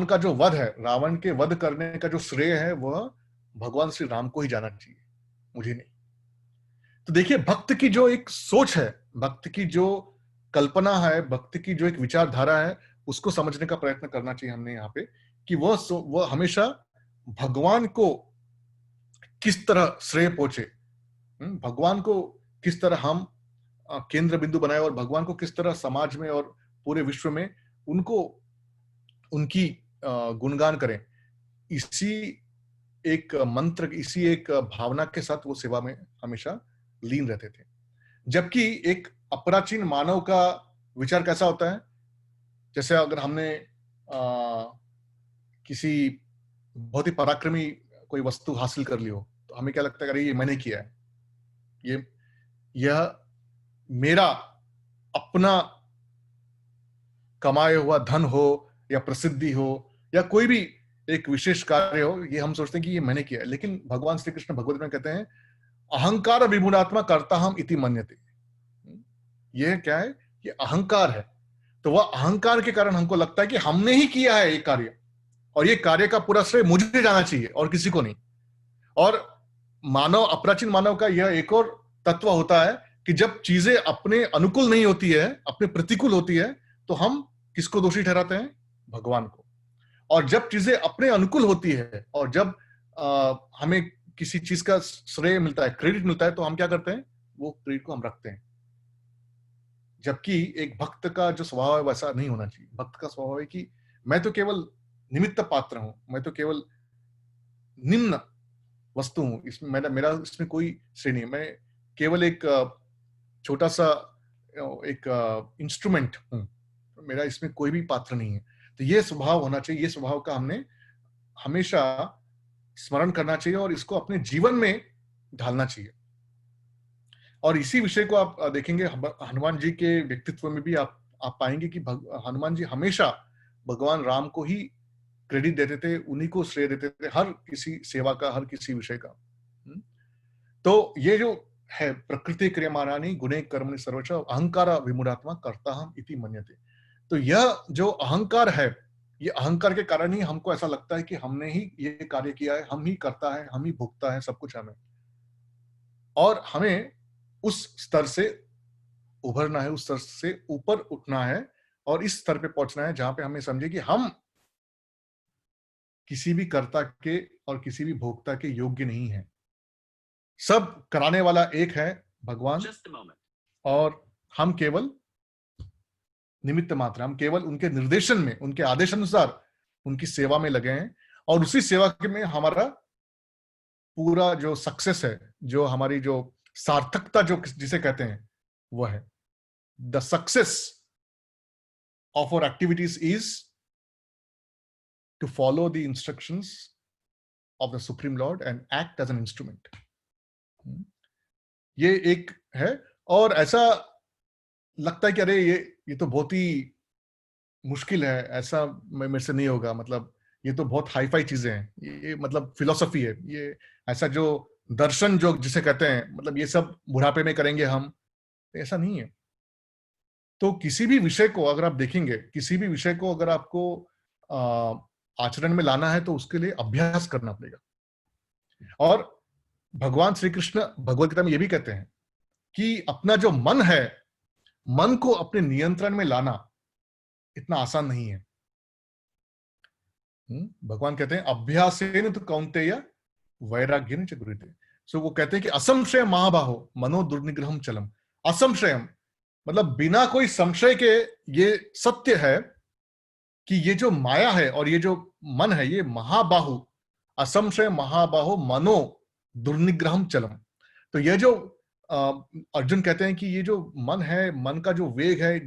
का जो वध है, रावण के वध करने का जो श्रेय है वह भगवान श्री राम को ही जाना चाहिए, मुझे नहीं। तो देखिए, भक्त की जो एक सोच है, भक्त की जो कल्पना है, भक्त की जो एक विचारधारा है, उसको समझने का प्रयत्न करना चाहिए हमने यहाँ पे, कि वह हमेशा भगवान को किस तरह श्रेय पहुंचे, भगवान को किस तरह हम केंद्र बिंदु बनाए, और भगवान को किस तरह समाज में और पूरे विश्व में उनको उनकी गुणगान करें। इसी एक मंत्र, इसी एक भावना के साथ वो सेवा में हमेशा लीन रहते थे। जबकि एक अपराचीन मानव का विचार कैसा होता है? जैसे अगर हमने किसी बहुत ही पराक्रमी कोई वस्तु हासिल कर ली हो, तो हमें क्या लगता है, अरे ये मैंने किया है, ये यह मेरा अपना कमाया हुआ धन हो या प्रसिद्धि हो या कोई भी एक विशेष कार्य हो, ये हम सोचते हैं कि ये मैंने किया है। लेकिन भगवान श्री कृष्ण भगवद में कहते हैं, अहंकार विमूढ़ात्मा कर्ता हम इति मन्यते। यह क्या है? ये अहंकार है। तो वह अहंकार के कारण हमको लगता है कि हमने ही किया है ये कार्य, और ये कार्य का पूरा श्रेय मुझे जाना चाहिए और किसी को नहीं। और अपराचीन मानव का यह एक और तत्व होता है कि जब चीजें अपने अनुकूल नहीं होती है, अपने प्रतिकूल होती है, तो हम किसको दोषी ठहराते हैं? भगवान को। और जब चीजें अपने अनुकूल होती है और जब हमें किसी चीज का श्रेय मिलता है, क्रेडिट मिलता है, तो हम क्या करते हैं? वो क्रेडिट को हम रखते हैं। जबकि एक भक्त का जो स्वभाव है वैसा नहीं होना चाहिए। भक्त का स्वभाव है कि मैं तो केवल निमित्त पात्र हूं, मैं तो केवल निम्न वस्तु हूं, इसमें मेरा इसमें कोई श्रेणी नहीं, मैं केवल एक छोटा सा एक इंस्ट्रूमेंट हूं, मेरा इसमें कोई भी पात्र नहीं है। तो ये स्वभाव होना चाहिए, ये स्वभाव का हमने हमेशा स्मरण करना चाहिए और इसको अपने जीवन में ढालना चाहिए। और इसी विषय को आप देखेंगे हनुमान जी के व्यक्तित्व में भी आप पाएंगे कि हनुमान जी हमेशा भगवान राम को ही क्रेडिट देते थे, उन्हीं को श्रेय देते थे हर किसी सेवा का, हर किसी विषय का। तो ये जो है प्रकृति क्रियमाणानि गुणे कर्मणि सर्वश अहंकार विमूढ़ात्मा कर्ता हम इति मन्यते। तो यह जो अहंकार है, ये अहंकार के कारण ही हमको ऐसा लगता है कि हमने ही ये कार्य किया है, हम ही करता है, हम ही भुगता है सब कुछ हमें, और हमें उस स्तर से उभरना है, उस स्तर से ऊपर उठना है और इस स्तर पे पहुंचना है जहां पे हमें समझे कि हम किसी भी कर्ता के और किसी भी भोक्ता के योग्य नहीं है। सब कराने वाला एक है भगवान, और हम केवल निमित्त मात्र, हम केवल उनके निर्देशन में, उनके आदेश अनुसार उनकी सेवा में लगे हैं, और उसी सेवा में हमारा पूरा जो सक्सेस है, जो हमारी जो सार्थकता जो जिसे कहते हैं, वह है the success of our activities is to follow the instructions of the supreme lord and act as an instrument. ये एक है, और ऐसा लगता है कि अरे ये तो बहुत ही मुश्किल है, ऐसा मेरे से नहीं होगा, मतलब ये तो बहुत हाई फाई चीजें हैं, ये मतलब फिलोसफी है, ये ऐसा जो दर्शन जो जिसे कहते हैं, मतलब ये सब बुढ़ापे में करेंगे हम, ऐसा नहीं है। तो किसी भी विषय को अगर आप देखेंगे, किसी भी विषय को अगर आपको आचरण में लाना है तो उसके लिए अभ्यास करना पड़ेगा। और भगवान श्री कृष्ण भगवद गीता में ये भी कहते हैं कि अपना जो मन है, मन को अपने नियंत्रण में लाना इतना आसान नहीं है। भगवान कहते हैं अभ्यासेन तो कौन्तेय वैराग्येन च गृह्यते। सो वो कहते हैं कि असंशय महाबाहो मनो दुर्निग्रहम चलम। असंशयम मतलब बिना कोई संशय के ये सत्य है कि ये जो माया है और ये जो मन है, ये महाबाहु, असंशय महाबाहो मनो दुर्निग्रहम चलम। तो ये जो अर्जुन कहते हैं कि ये जो मन है, मन का जो वेग है,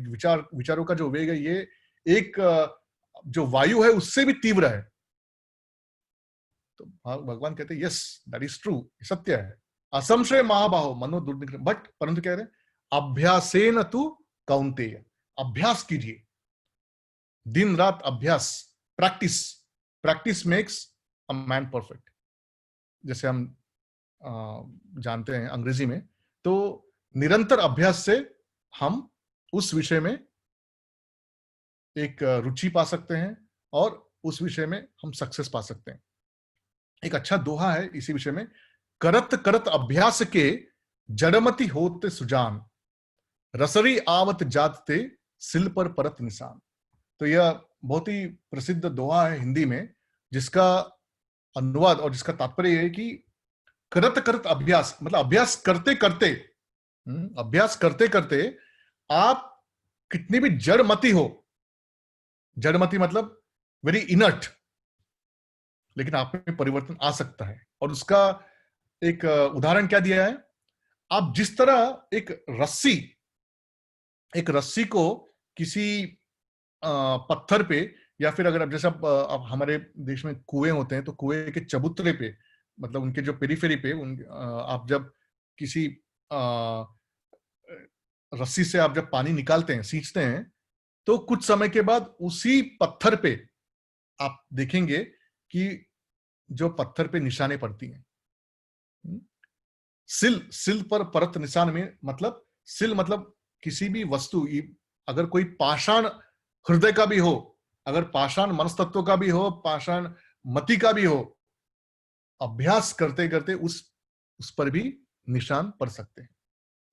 विचारों का जो वेग है, ये एक जो वायु है उससे भी तीव्र है। तो भगवान कहते हैं यस दैट इज ट्रू, सत्य है। असंशय महाबाहो मनो दुर्निग्रह, बट परंतु कह रहे हैं अभ्यासेन तु कौन्तेय, अभ्यास कीजिए, दिन रात अभ्यास, practice makes a man perfect, जैसे हम जानते हैं अंग्रेजी में। तो निरंतर अभ्यास से हम उस विषय में एक रुचि पा सकते हैं और उस विषय में हम सक्सेस पा सकते हैं। एक अच्छा दोहा है इसी विषय में, करत करत अभ्यास के जड़मति होते सुजान, रसरी आवत जातते सिल पर परत निशान। तो यह बहुत ही प्रसिद्ध दोहा है हिंदी में, जिसका अनुवाद और जिसका तात्पर्य है कि करत करत अभ्यास मतलब अभ्यास करते करते आप कितनी भी जड़मति हो, जड़मति मतलब वेरी इनर्ट, लेकिन आप में परिवर्तन आ सकता है। और उसका एक उदाहरण क्या दिया है, आप जिस तरह एक रस्सी को किसी पत्थर पे, या फिर अगर जैसे अब हमारे देश में कुएं होते हैं, तो कुएं के चबूतरे पे, मतलब उनके जो पेरिफेरी पे आप जब किसी रस्सी से आप जब पानी निकालते हैं, सींचते हैं, तो कुछ समय के बाद उसी पत्थर पे आप देखेंगे कि जो पत्थर पे निशाने पड़ती हैं। सिल पर परत निशान में मतलब, सिल मतलब किसी भी वस्तु, अगर कोई पाषाण हृदय का भी हो, अगर पाषाण मनस्तत्व का भी हो, पाषाण मति का भी हो, अभ्यास करते करते उस पर भी निशान पड़ सकते हैं।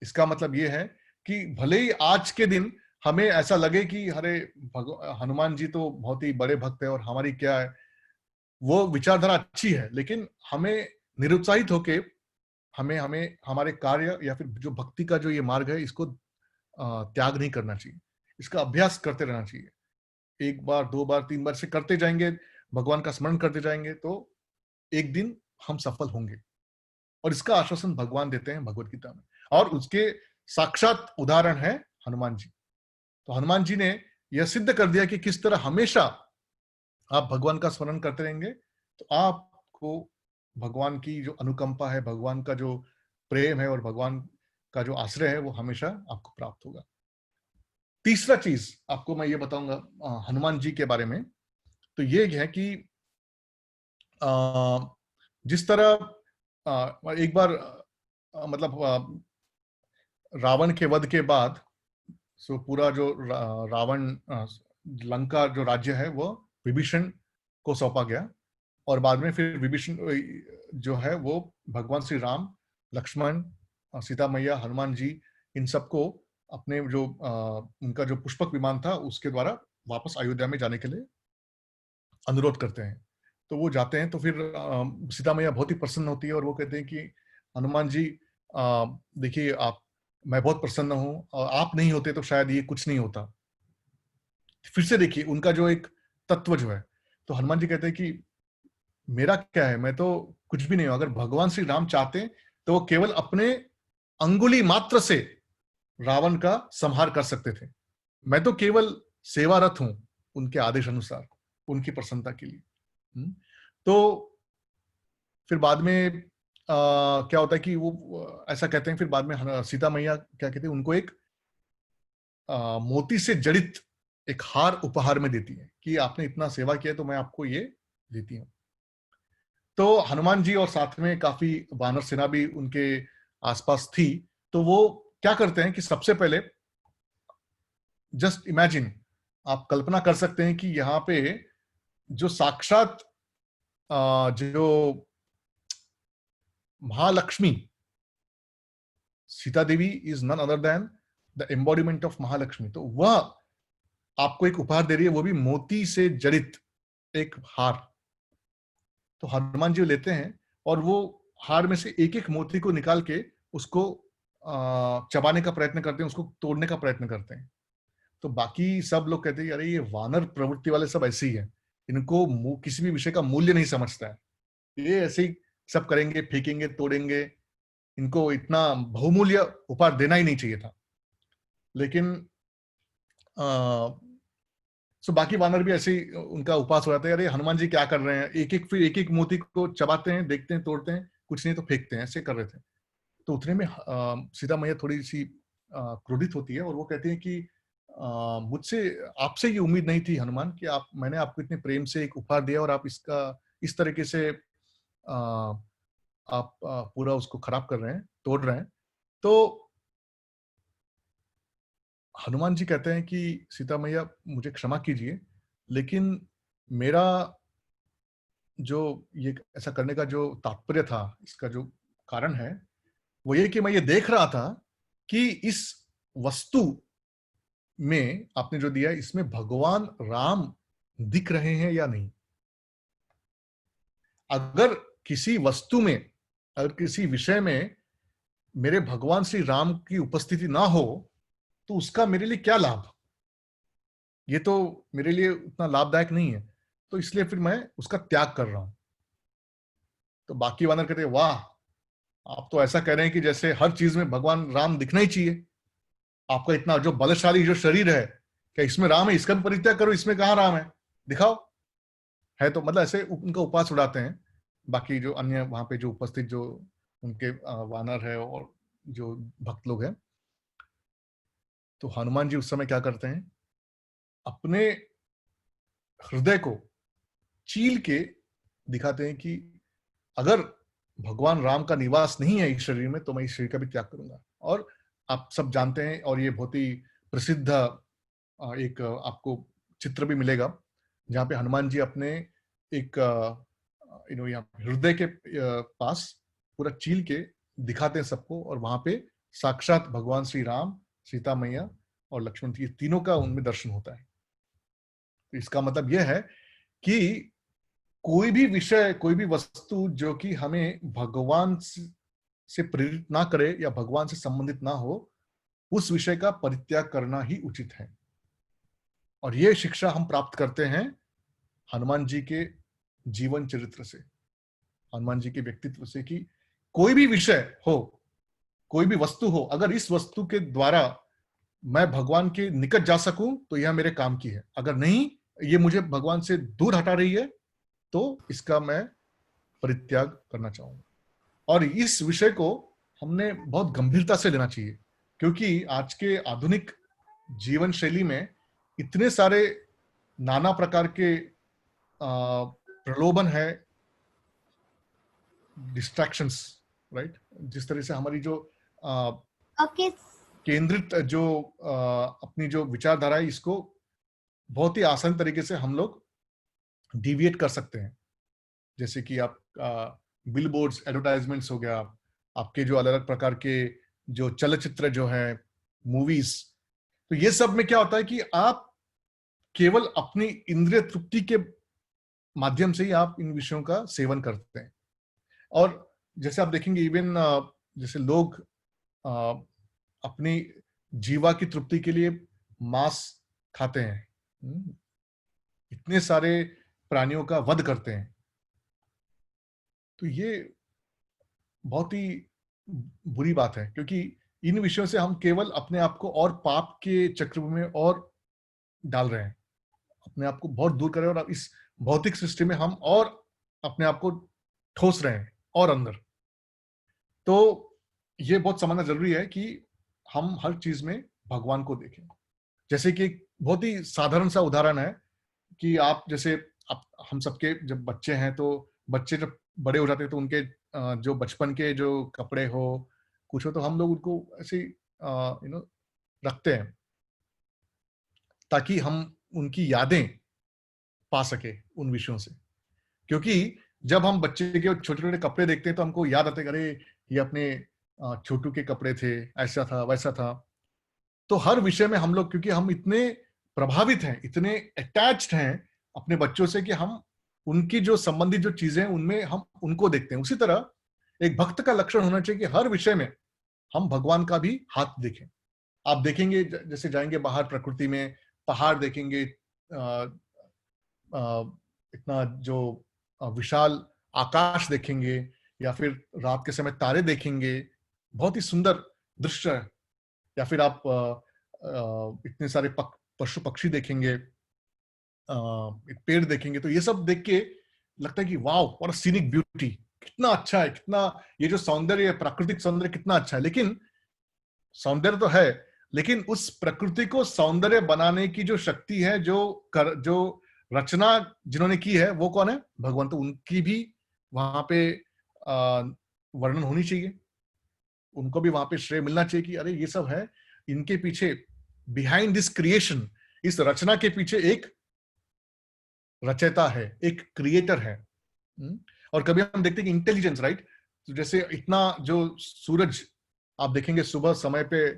इसका मतलब यह है कि भले ही आज के दिन हमें ऐसा लगे कि अरे हनुमान जी तो बहुत ही बड़े भक्त है और हमारी क्या है, वो विचारधारा अच्छी है, लेकिन हमें निरुत्साहित होके हमें हमारे कार्य या फिर जो भक्ति का जो ये मार्ग है, इसको त्याग नहीं करना चाहिए। इसका अभ्यास करते रहना चाहिए। 1 बार 2 बार 3 बार से करते जाएंगे, भगवान का स्मरण करते जाएंगे, तो एक दिन हम सफल होंगे। और इसका आश्वासन भगवान देते हैं भगवत गीता में, और उसके साक्षात उदाहरण है हनुमान जी। तो हनुमान जी ने यह सिद्ध कर दिया कि किस तरह हमेशा आप भगवान का स्मरण करते रहेंगे तो आपको भगवान की जो अनुकंपा है, भगवान का जो प्रेम है और भगवान का जो आश्रय है वो हमेशा आपको प्राप्त होगा। तीसरा चीज आपको मैं ये बताऊंगा हनुमान जी के बारे में, तो ये है कि जिस तरह एक बार मतलब रावण के वध के बाद सो पूरा जो रावण लंका जो राज्य है वो विभीषण को सौंपा गया, और बाद में फिर विभीषण जो है वो भगवान श्री राम, लक्ष्मण, सीता मैया, हनुमान जी, इन सबको अपने जो उनका जो पुष्पक विमान था उसके द्वारा वापस अयोध्या में जाने के लिए अनुरोध करते हैं। तो वो जाते हैं, तो फिर सीता मैया बहुत ही प्रसन्न होती है और वो कहते हैं कि हनुमान जी देखिए आप, मैं बहुत प्रसन्न हूँ, और आप नहीं होते तो शायद ये कुछ नहीं होता। फिर से देखिए उनका जो एक तत्व जो है, तो हनुमान जी कहते हैं कि मेरा क्या है, मैं तो कुछ भी नहीं हूं। अगर भगवान श्री राम चाहते तो वो केवल अपने अंगुली मात्र से रावण का संहार कर सकते थे। मैं तो केवल सेवारत हूं उनके आदेश अनुसार, उनकी प्रसन्नता के लिए। तो फिर बाद में क्या होता है कि वो ऐसा कहते हैं, फिर बाद में सीता मैया क्या कहते हैं, उनको एक मोती से जड़ित एक हार उपहार में देती है कि आपने इतना सेवा किया तो मैं आपको ये देती हूँ। तो हनुमान जी और साथ में काफी वानर सेना भी उनके आसपास थी। तो वो क्या करते हैं कि सबसे पहले जस्ट इमेजिन, आप कल्पना कर सकते हैं कि यहाँ पे जो साक्षात जो Mahalakshmi, Sita Devi is none other than the embodiment of Mahalakshmi, तो वह आपको एक उपहार दे रही है, वो भी मोती से जड़ित एक हार। तो हनुमान जी लेते हैं और वो हार में से एक एक मोती को निकाल के उसको चबाने का प्रयत्न करते हैं, उसको तोड़ने का प्रयत्न करते हैं। तो बाकी सब लोग कहते हैं अरे ये वानर प्रवृत्ति वाले सब ऐसे ही है, इनको किसी भी विषय का मूल्य नहीं समझता है, ये ऐसे ही सब करेंगे, फेंकेंगे, तोड़ेंगे, इनको इतना बहुमूल्य उपहार देना ही नहीं चाहिए था। लेकिन सो बाकी वानर भी ऐसे ही उनका उपहास हो जाता है, अरे हनुमान जी क्या कर रहे हैं, एक एक फिर एक एक मोती को चबाते हैं, देखते हैं, तोड़ते हैं, कुछ नहीं तो फेंकते हैं, ऐसे कर रहे थे। तो उतने में सीता मैया थोड़ी सी क्रोधित होती है और वो कहती है कि मुझसे आपसे ये उम्मीद नहीं थी हनुमान कि आप, मैंने आपको इतने प्रेम से एक उपहार दिया और आप इसका इस तरीके से आप पूरा उसको खराब कर रहे हैं, तोड़ रहे हैं। तो हनुमान जी कहते हैं कि सीता मैया मुझे क्षमा कीजिए, लेकिन मेरा जो ये ऐसा करने का जो तात्पर्य था, इसका जो कारण है वो ये कि मैं ये देख रहा था कि इस वस्तु में आपने जो दिया है इसमें भगवान राम दिख रहे हैं या नहीं। अगर किसी वस्तु में, अगर किसी विषय में मेरे भगवान श्री राम की उपस्थिति ना हो तो उसका मेरे लिए क्या लाभ, ये तो मेरे लिए उतना लाभदायक नहीं है, तो इसलिए फिर मैं उसका त्याग कर रहा हूं। तो बाकी वानर कहते हैं वाह, आप तो ऐसा कह रहे हैं कि जैसे हर चीज में भगवान राम दिखना ही चाहिए, आपका इतना जो बलशाली जो शरीर है, क्या इसमें राम है, इसका भी परित्याग करो, इसमें कहां राम है, दिखाओ। है तो मतलब ऐसे उनका उपवास उड़ाते हैं बाकी जो अन्य वहां पे जो उपस्थित जो उनके वानर है और जो भक्त लोग हैं। तो हनुमान जी उस समय क्या करते हैं, अपने हृदय को चील के दिखाते हैं कि अगर भगवान राम का निवास नहीं है इस शरीर में तो मैं इस शरीर का भी त्याग करूंगा। और आप सब जानते हैं, और ये बहुत ही प्रसिद्ध एक आपको चित्र भी मिलेगा जहां पे हनुमान जी अपने एक यहाँ हृदय के पास पूरा चील के दिखाते हैं सबको, और वहां पे साक्षात भगवान श्री राम, सीता मैया और लक्ष्मण जी, तीनों का उनमें दर्शन होता है। तो इसका मतलब यह है कि कोई भी विषय, कोई भी वस्तु जो कि हमें भगवान से प्रेरित ना करे या भगवान से संबंधित ना हो, उस विषय का परित्याग करना ही उचित है। और यह शिक्षा हम प्राप्त करते हैं हनुमान जी के जीवन चरित्र से। हनुमान जी के व्यक्तित्व से कि कोई भी विषय हो, कोई भी वस्तु हो, अगर इस वस्तु के द्वारा मैं भगवान के निकट जा सकूं तो यह मेरे काम की है, अगर नहीं ये मुझे भगवान से दूर हटा रही है तो इसका मैं परित्याग करना चाहूंगा। और इस विषय को हमने बहुत गंभीरता से लेना चाहिए, क्योंकि आज के आधुनिक जीवन शैली में इतने सारे नाना प्रकार के प्रलोभन है, डिस्ट्रैक्शंस, राइट, जिस तरह से हमारी जो ओके केंद्रित जो अपनी जो विचारधारा है इसको बहुत ही आसान तरीके से हम लोग डिविएट कर सकते हैं। जैसे कि आप बिलबोर्ड्स, एडवर्टाइजमेंट्स हो गया, आपके जो अलग अलग प्रकार के जो चलचित्र जो है, मूवीज, तो ये सब में क्या होता है कि आप केवल अपनी इंद्रिय तृप्ति के माध्यम से ही आप इन विषयों का सेवन करते हैं। और जैसे आप देखेंगे इवन जैसे लोग अपनी जीवा की तृप्ति के लिए मांस खाते हैं, इतने सारे प्राणियों का वध करते हैं। तो ये बहुत ही बुरी बात है, क्योंकि इन विषयों से हम केवल अपने आप को और पाप के चक्र में और डाल रहे हैं, अपने आप को बहुत दूर कर रहे हैं, और इस भौतिक सृष्टि में हम और अपने आप को ठोस रहे हैं और अंदर। तो ये बहुत समझना जरूरी है कि हम हर चीज में भगवान को देखें। जैसे कि एक बहुत ही साधारण सा उदाहरण है कि आप जैसे हम सबके जब बच्चे हैं तो बच्चे जब बड़े हो जाते हैं तो उनके जो बचपन के जो कपड़े हो कुछ हो तो हम लोग उनको ऐसे रखते हैं ताकि हम उनकी यादें पा सके उन विषयों से। क्योंकि जब हम बच्चे के छोटे छोटे कपड़े देखते हैं तो हमको याद आते हैं, अरे ये अपने छोटू के कपड़े थे, ऐसा था वैसा था। तो हर विषय में हम लोग, क्योंकि हम इतने प्रभावित हैं, इतने अटैच्ड हैं अपने बच्चों से कि हम उनकी जो संबंधित जो चीजें हैं उनमें हम उनको देखते हैं। उसी तरह एक भक्त का लक्षण होना चाहिए कि हर विषय में हम भगवान का भी हाथ देखें। आप देखेंगे जैसे जाएंगे बाहर प्रकृति में, पहाड़ देखेंगे, इतना जो विशाल आकाश देखेंगे, या फिर रात के समय तारे देखेंगे, बहुत ही सुंदर दृश्य है। या फिर आप इतने सारे पशु पक्षी देखेंगे, एक पेड़ देखेंगे, तो ये सब देख के लगता है कि wow what a scenic beauty, कितना अच्छा है, कितना ये जो सौंदर्य है, प्राकृतिक सौंदर्य कितना अच्छा है। लेकिन सौंदर्य तो है, लेकिन उस प्रकृति को सौंदर्य बनाने की जो शक्ति है, जो रचना जिन्होंने की है, वो कौन है? भगवान। तो उनकी भी वहां पे वर्णन होनी चाहिए, उनको भी वहां पे श्रेय मिलना चाहिए कि अरे ये सब है, इनके पीछे, बिहाइंड दिस क्रिएशन, इस रचना के पीछे एक रचयिता है, एक क्रिएटर है। और कभी हम देखते हैं कि इंटेलिजेंस, राइट, तो जैसे इतना जो सूरज आप देखेंगे सुबह समय पे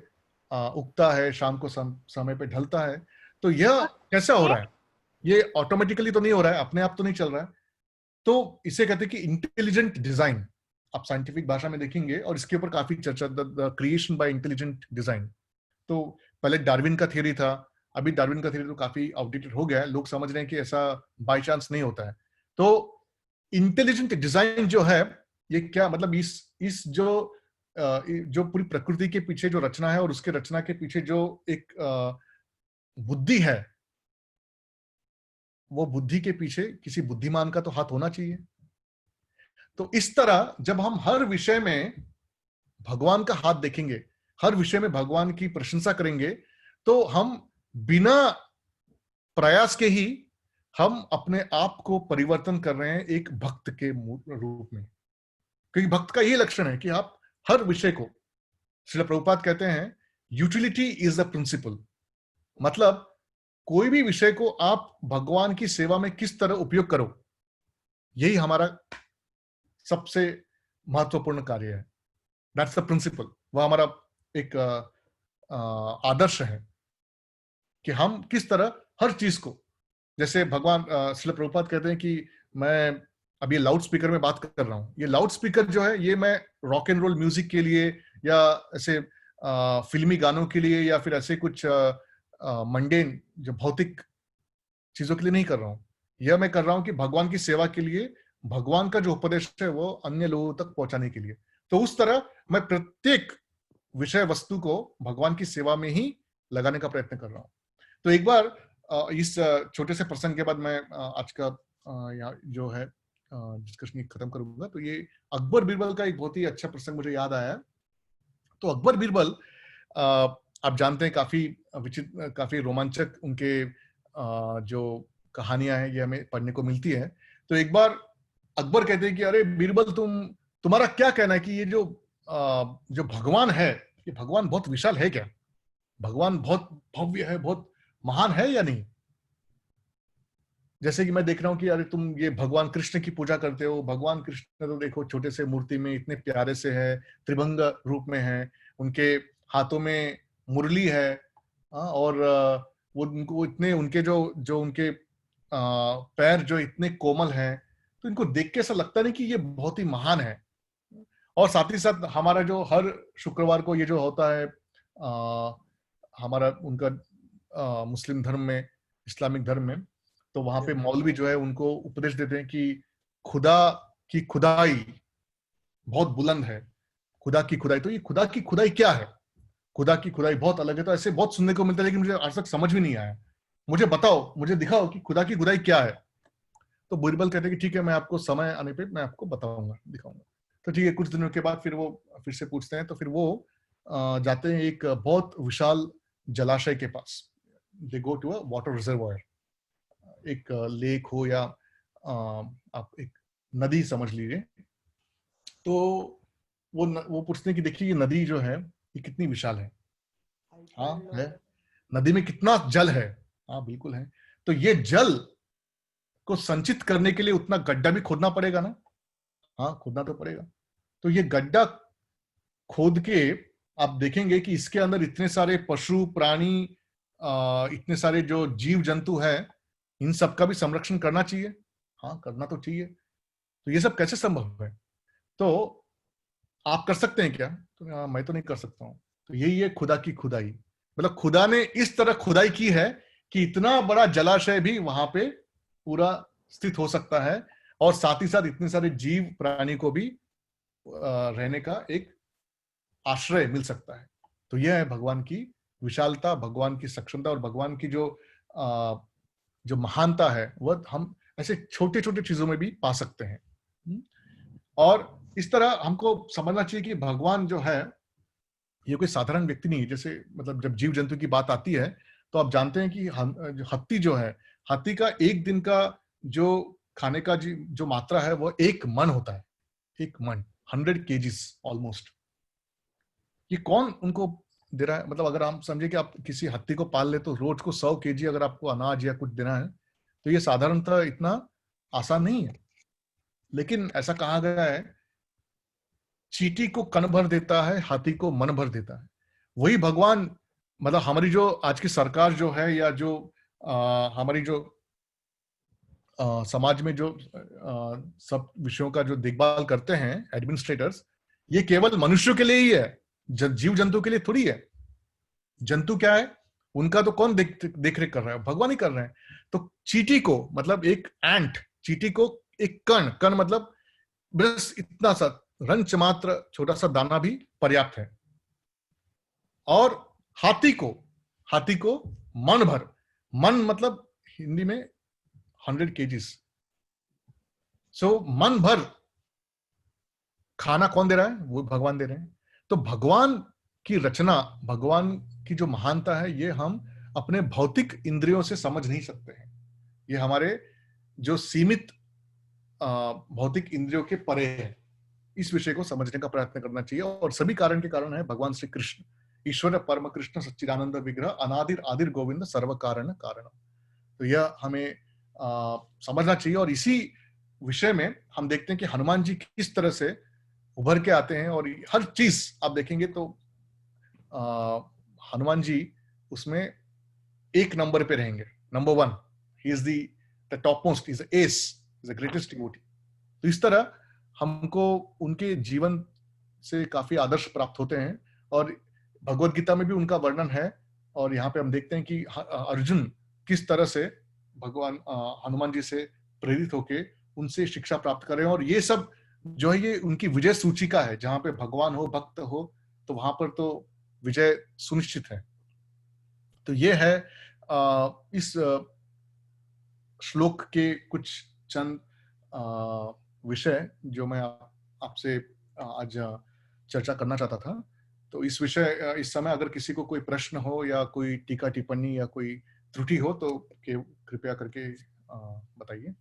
उगता है, शाम को समय पे ढलता है, तो यह कैसा हो रहा है? ये ऑटोमेटिकली तो नहीं हो रहा है, अपने आप तो नहीं चल रहा है। तो इसे कहते हैं कि इंटेलिजेंट डिजाइन, आप साइंटिफिक भाषा में देखेंगे, और इसके ऊपर काफी चर्चा, the creation bye intelligent design. तो पहले डार्विन का थियरी था, अभी डार्विन का थियरी तो काफी आउटडेटेड हो गया है, लोग समझ रहे हैं कि ऐसा बाय चांस नहीं होता है। तो इंटेलिजेंट डिजाइन जो है, ये क्या मतलब, इस जो पूरी प्रकृति के पीछे जो रचना है और उसके रचना के पीछे जो एक बुद्धि है, वो बुद्धि के पीछे किसी बुद्धिमान का तो हाथ होना चाहिए। तो इस तरह जब हम हर विषय में भगवान का हाथ देखेंगे, हर विषय में भगवान की प्रशंसा करेंगे, तो हम बिना प्रयास के ही हम अपने आप को परिवर्तन कर रहे हैं एक भक्त के रूप में। क्योंकि भक्त का यही लक्षण है कि आप हर विषय को, श्रील प्रभुपाद कहते हैं, यूटिलिटी इज द प्रिंसिपल। मतलब कोई भी विषय को आप भगवान की सेवा में किस तरह उपयोग करो, यही हमारा सबसे महत्वपूर्ण कार्य है। That's the principle. वह हमारा एक आदर्श है कि हम किस तरह हर चीज को, जैसे भगवान श्रील प्रभुपाद कहते हैं कि मैं अब ये लाउड स्पीकर में बात कर रहा हूं, ये लाउड स्पीकर जो है ये मैं रॉक एंड रोल म्यूजिक के लिए या ऐसे फिल्मी गानों के लिए या फिर ऐसे कुछ मंडेन जो भौतिक चीजों के लिए नहीं कर रहा हूं। यह मैं कर रहा हूं कि भगवान की सेवा के लिए भगवान का जो उपदेश है वो अन्य लोगों तक पहुंचाने के लिए। तो उस तरह मैं प्रत्येक विषय वस्तु को भगवान की सेवा में ही लगाने का प्रयत्न कर रहा हूँ। तो एक बार इस छोटे से प्रसंग के बाद मैं आज का यहाँ जो है डिस्कशन खत्म करूंगा। तो ये अकबर बीरबल का एक बहुत ही अच्छा प्रसंग मुझे याद आया। तो अकबर बीरबल आप जानते हैं काफी विचित्र, काफी रोमांचक उनके जो कहानियां हैं ये हमें पढ़ने को मिलती है। तो एक बार अकबर कहते हैं कि अरे बीरबल, तुम्हारा क्या कहना है कि ये जो भगवान है, ये भगवान बहुत विशाल है क्या? भगवान बहुत भव्य है, बहुत महान है या नहीं? जैसे कि मैं देख रहा हूँ कि अरे तुम ये भगवान कृष्ण की पूजा करते हो, भगवान कृष्ण तो देखो छोटे से मूर्ति में इतने प्यारे से है, त्रिभंग रूप में है, उनके हाथों में मुरली है, और वो उनको इतने उनके जो उनके पैर जो इतने कोमल हैं, तो इनको देख के ऐसा लगता नहीं कि ये बहुत ही महान है। और साथ ही साथ हमारा जो हर शुक्रवार को ये जो होता है हमारा उनका मुस्लिम धर्म में, इस्लामिक धर्म में, तो वहां पे मौलवी जो है उनको उपदेश देते हैं कि खुदा की खुदाई बहुत बुलंद है, खुदा की खुदाई। तो ये खुदा की खुदाई क्या है? खुदा की खुदाई बहुत अलग है। तो ऐसे बहुत सुनने को मिलता है, लेकिन मुझे आज तक समझ भी नहीं आया। मुझे बताओ, मुझे दिखाओ कि खुदा की खुदाई क्या है। तो बीरबल कहते हैं कि ठीक है, मैं आपको समय आने पे मैं आपको बताऊंगा, दिखाऊंगा। तो ठीक है, कुछ दिनों के बाद फिर वो फिर से पूछते हैं। तो फिर वो जाते हैं एक बहुत विशाल जलाशय के पास। They go to a water reservoir, एक लेक हो या आप एक नदी समझ लीजिए। तो वो पूछते हैं कि देखिए ये नदी जो है ये कितनी विशाल है। हाँ है। नदी में कितना जल है? हाँ बिल्कुल है। तो ये जल को संचित करने के लिए उतना गड्ढा भी खोदना पड़ेगा ना? हाँ, खोदना तो पड़ेगा। तो ये गड्ढा खोद के आप देखेंगे कि इसके अंदर इतने सारे पशु प्राणी, इतने सारे जो जीव जंतु है, इन सब का भी संरक्षण करना चाहिए। हाँ, करना तो चाहिए। तो ये सब कैसे संभव है? तो आप कर सकते हैं क्या? तो मैं तो नहीं कर सकता हूं। तो यही है खुदा की खुदाई। मतलब खुदा ने इस तरह खुदाई की है कि इतना बड़ा जलाशय भी वहां पे पूरा स्थित हो सकता है, और साथ ही साथ इतने सारे जीव प्राणी को भी रहने का एक आश्रय मिल सकता है। तो यह है भगवान की विशालता, भगवान की सक्षमता, और भगवान की जो महानता है वह हम ऐसे छोटे छोटे चीजों में भी पा सकते हैं। और इस तरह हमको समझना चाहिए कि भगवान जो है ये कोई साधारण व्यक्ति नहीं है। जैसे मतलब जब जीव जंतु की बात आती है तो आप जानते हैं कि हत्ती जो है, हाथी का एक दिन का जो खाने का जो मात्रा है वो 1 मन होता है। 1 मन, 100 केजीज ऑलमोस्ट। ये कौन उनको दे रहा है? मतलब अगर हम समझे कि आप किसी हत्ती को पाल ले तो रोज को 100 केजी अगर आपको अनाज या कुछ देना है, तो ये साधारणतः इतना आसान नहीं है। लेकिन ऐसा कहा गया है, चींटी को कण भर देता है, हाथी को मन भर देता है। वही भगवान, मतलब हमारी जो आज की सरकार जो है, या जो हमारी जो समाज में जो सब विषयों का जो देखभाल करते हैं एडमिनिस्ट्रेटर्स, ये केवल मनुष्यों के लिए ही है, जीव जंतु के लिए थोड़ी है। जंतु क्या है, उनका तो कौन देख रेख कर रहा है? भगवान ही कर रहे हैं। तो चींटी को, मतलब एक एंट, चींटी को एक कण मतलब बस इतना सा रंच मात्र छोटा सा दाना भी पर्याप्त है। और हाथी को मन भर, मन मतलब हिंदी में 100 केजीज। सो मन भर खाना कौन दे रहा है? वो भगवान दे रहे हैं। तो भगवान की रचना, भगवान की जो महानता है, ये हम अपने भौतिक इंद्रियों से समझ नहीं सकते हैं। ये हमारे जो सीमित भौतिक इंद्रियों के परे है। इस विषय को समझने का प्रयत्न करना चाहिए। और सभी कारण के कारण है भगवान श्री कृष्ण, ईश्वर परम कृष्ण सच्चिदानंद विग्रह, अनादिर आदिर गोविंद सर्व कारण कारण। तो यह हमें समझना चाहिए। और इसी विषय में हम देखते हैं कि हनुमान जी किस तरह से उभर के आते हैं। और हर चीज आप देखेंगे तो हनुमान जी उसमें 1 नंबर पे रहेंगे। Number 1, he is the top most, he is S, is the greatest devotee. तो इस तरह हमको उनके जीवन से काफी आदर्श प्राप्त होते हैं। और भगवत गीता में भी उनका वर्णन है। और यहाँ पे हम देखते हैं कि अर्जुन किस तरह से भगवान हनुमान जी से प्रेरित होके उनसे शिक्षा प्राप्त करें। और ये सब जो है ये उनकी विजय सूचिका है। जहां पे भगवान हो, भक्त हो, तो वहां पर तो विजय सुनिश्चित है। तो ये है इस श्लोक के कुछ चंद विषय जो मैं आपसे आज चर्चा करना चाहता था। तो इस समय अगर किसी को कोई प्रश्न हो या कोई टीका टिप्पणी या कोई त्रुटि हो तो कृपया करके बताइए।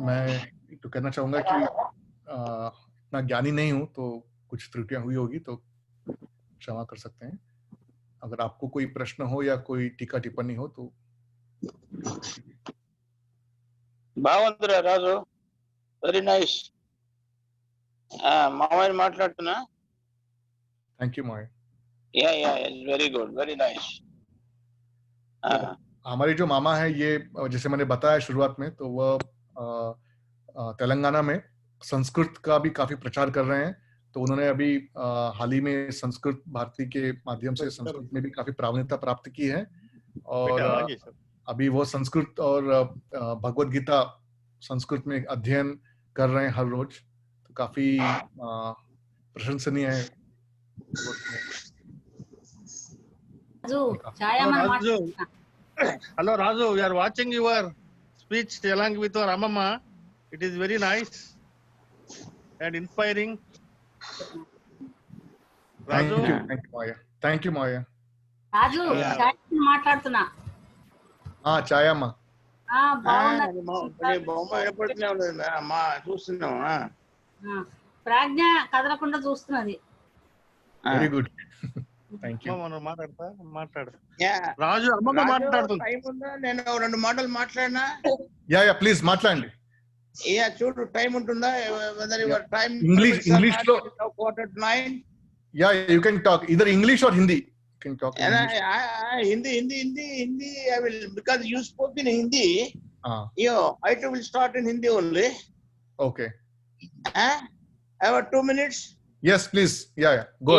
मैं तो कहना चाहूंगा कि इतना ज्ञानी नहीं हूं, तो कुछ त्रुटियां हुई होगी तो क्षमा कर सकते हैं। अगर आपको कोई प्रश्न हो या कोई टीका टिप्पणी हो तो బాగుందిరా రాజు, వెరీ నైస్. మామయ్య మాట్లాడుతున్నా. Thank you my. या वेरी गुड, वेरी नाइस. हमारे जो मामा है ये, जैसे मैंने बताया शुरुआत में, तो वह तेलंगाना में संस्कृत का भी काफी प्रचार कर रहे हैं। तो उन्होंने अभी हाल ही में संस्कृत भारती के माध्यम से संस्कृत में भी काफी प्रावीण्यता प्राप्त की है। और अभी वो संस्कृत और भगवत गीता संस्कृत में अध्ययन कर रहे हैं हर रोज। तो काफी प्रशंसनीय है। Hello Raju, we are watching your speech along with your Amama. It is very nice and inspiring. Raju, thank you Maya. రాజు మాట్లాడుతున్నా. ఛాయమ్మ. ప్రాజ్ఞ కదలకుండా చూస్తున్నది. Very good, thank you. మాట్లాడు రాజు. అమ్మమ్మ మాట్లాడుతుంది. టైం ఉందా? నేను రెండు మాటలు మాట్లాడినా? యా ప్లీజ్ మాట్లాడండి. చూడు, టైం ఉంటుందా? వెదర్ యువర్ టైం ఇంగ్లీష్ లో 8:45. Yeah you can talk either English or Hindi. You can talk Hindi. I will, because you spoke in Hindi. I too will start in Hindi only. Okay. I have 2 minutes. Yes, please. Yeah. Go ahead.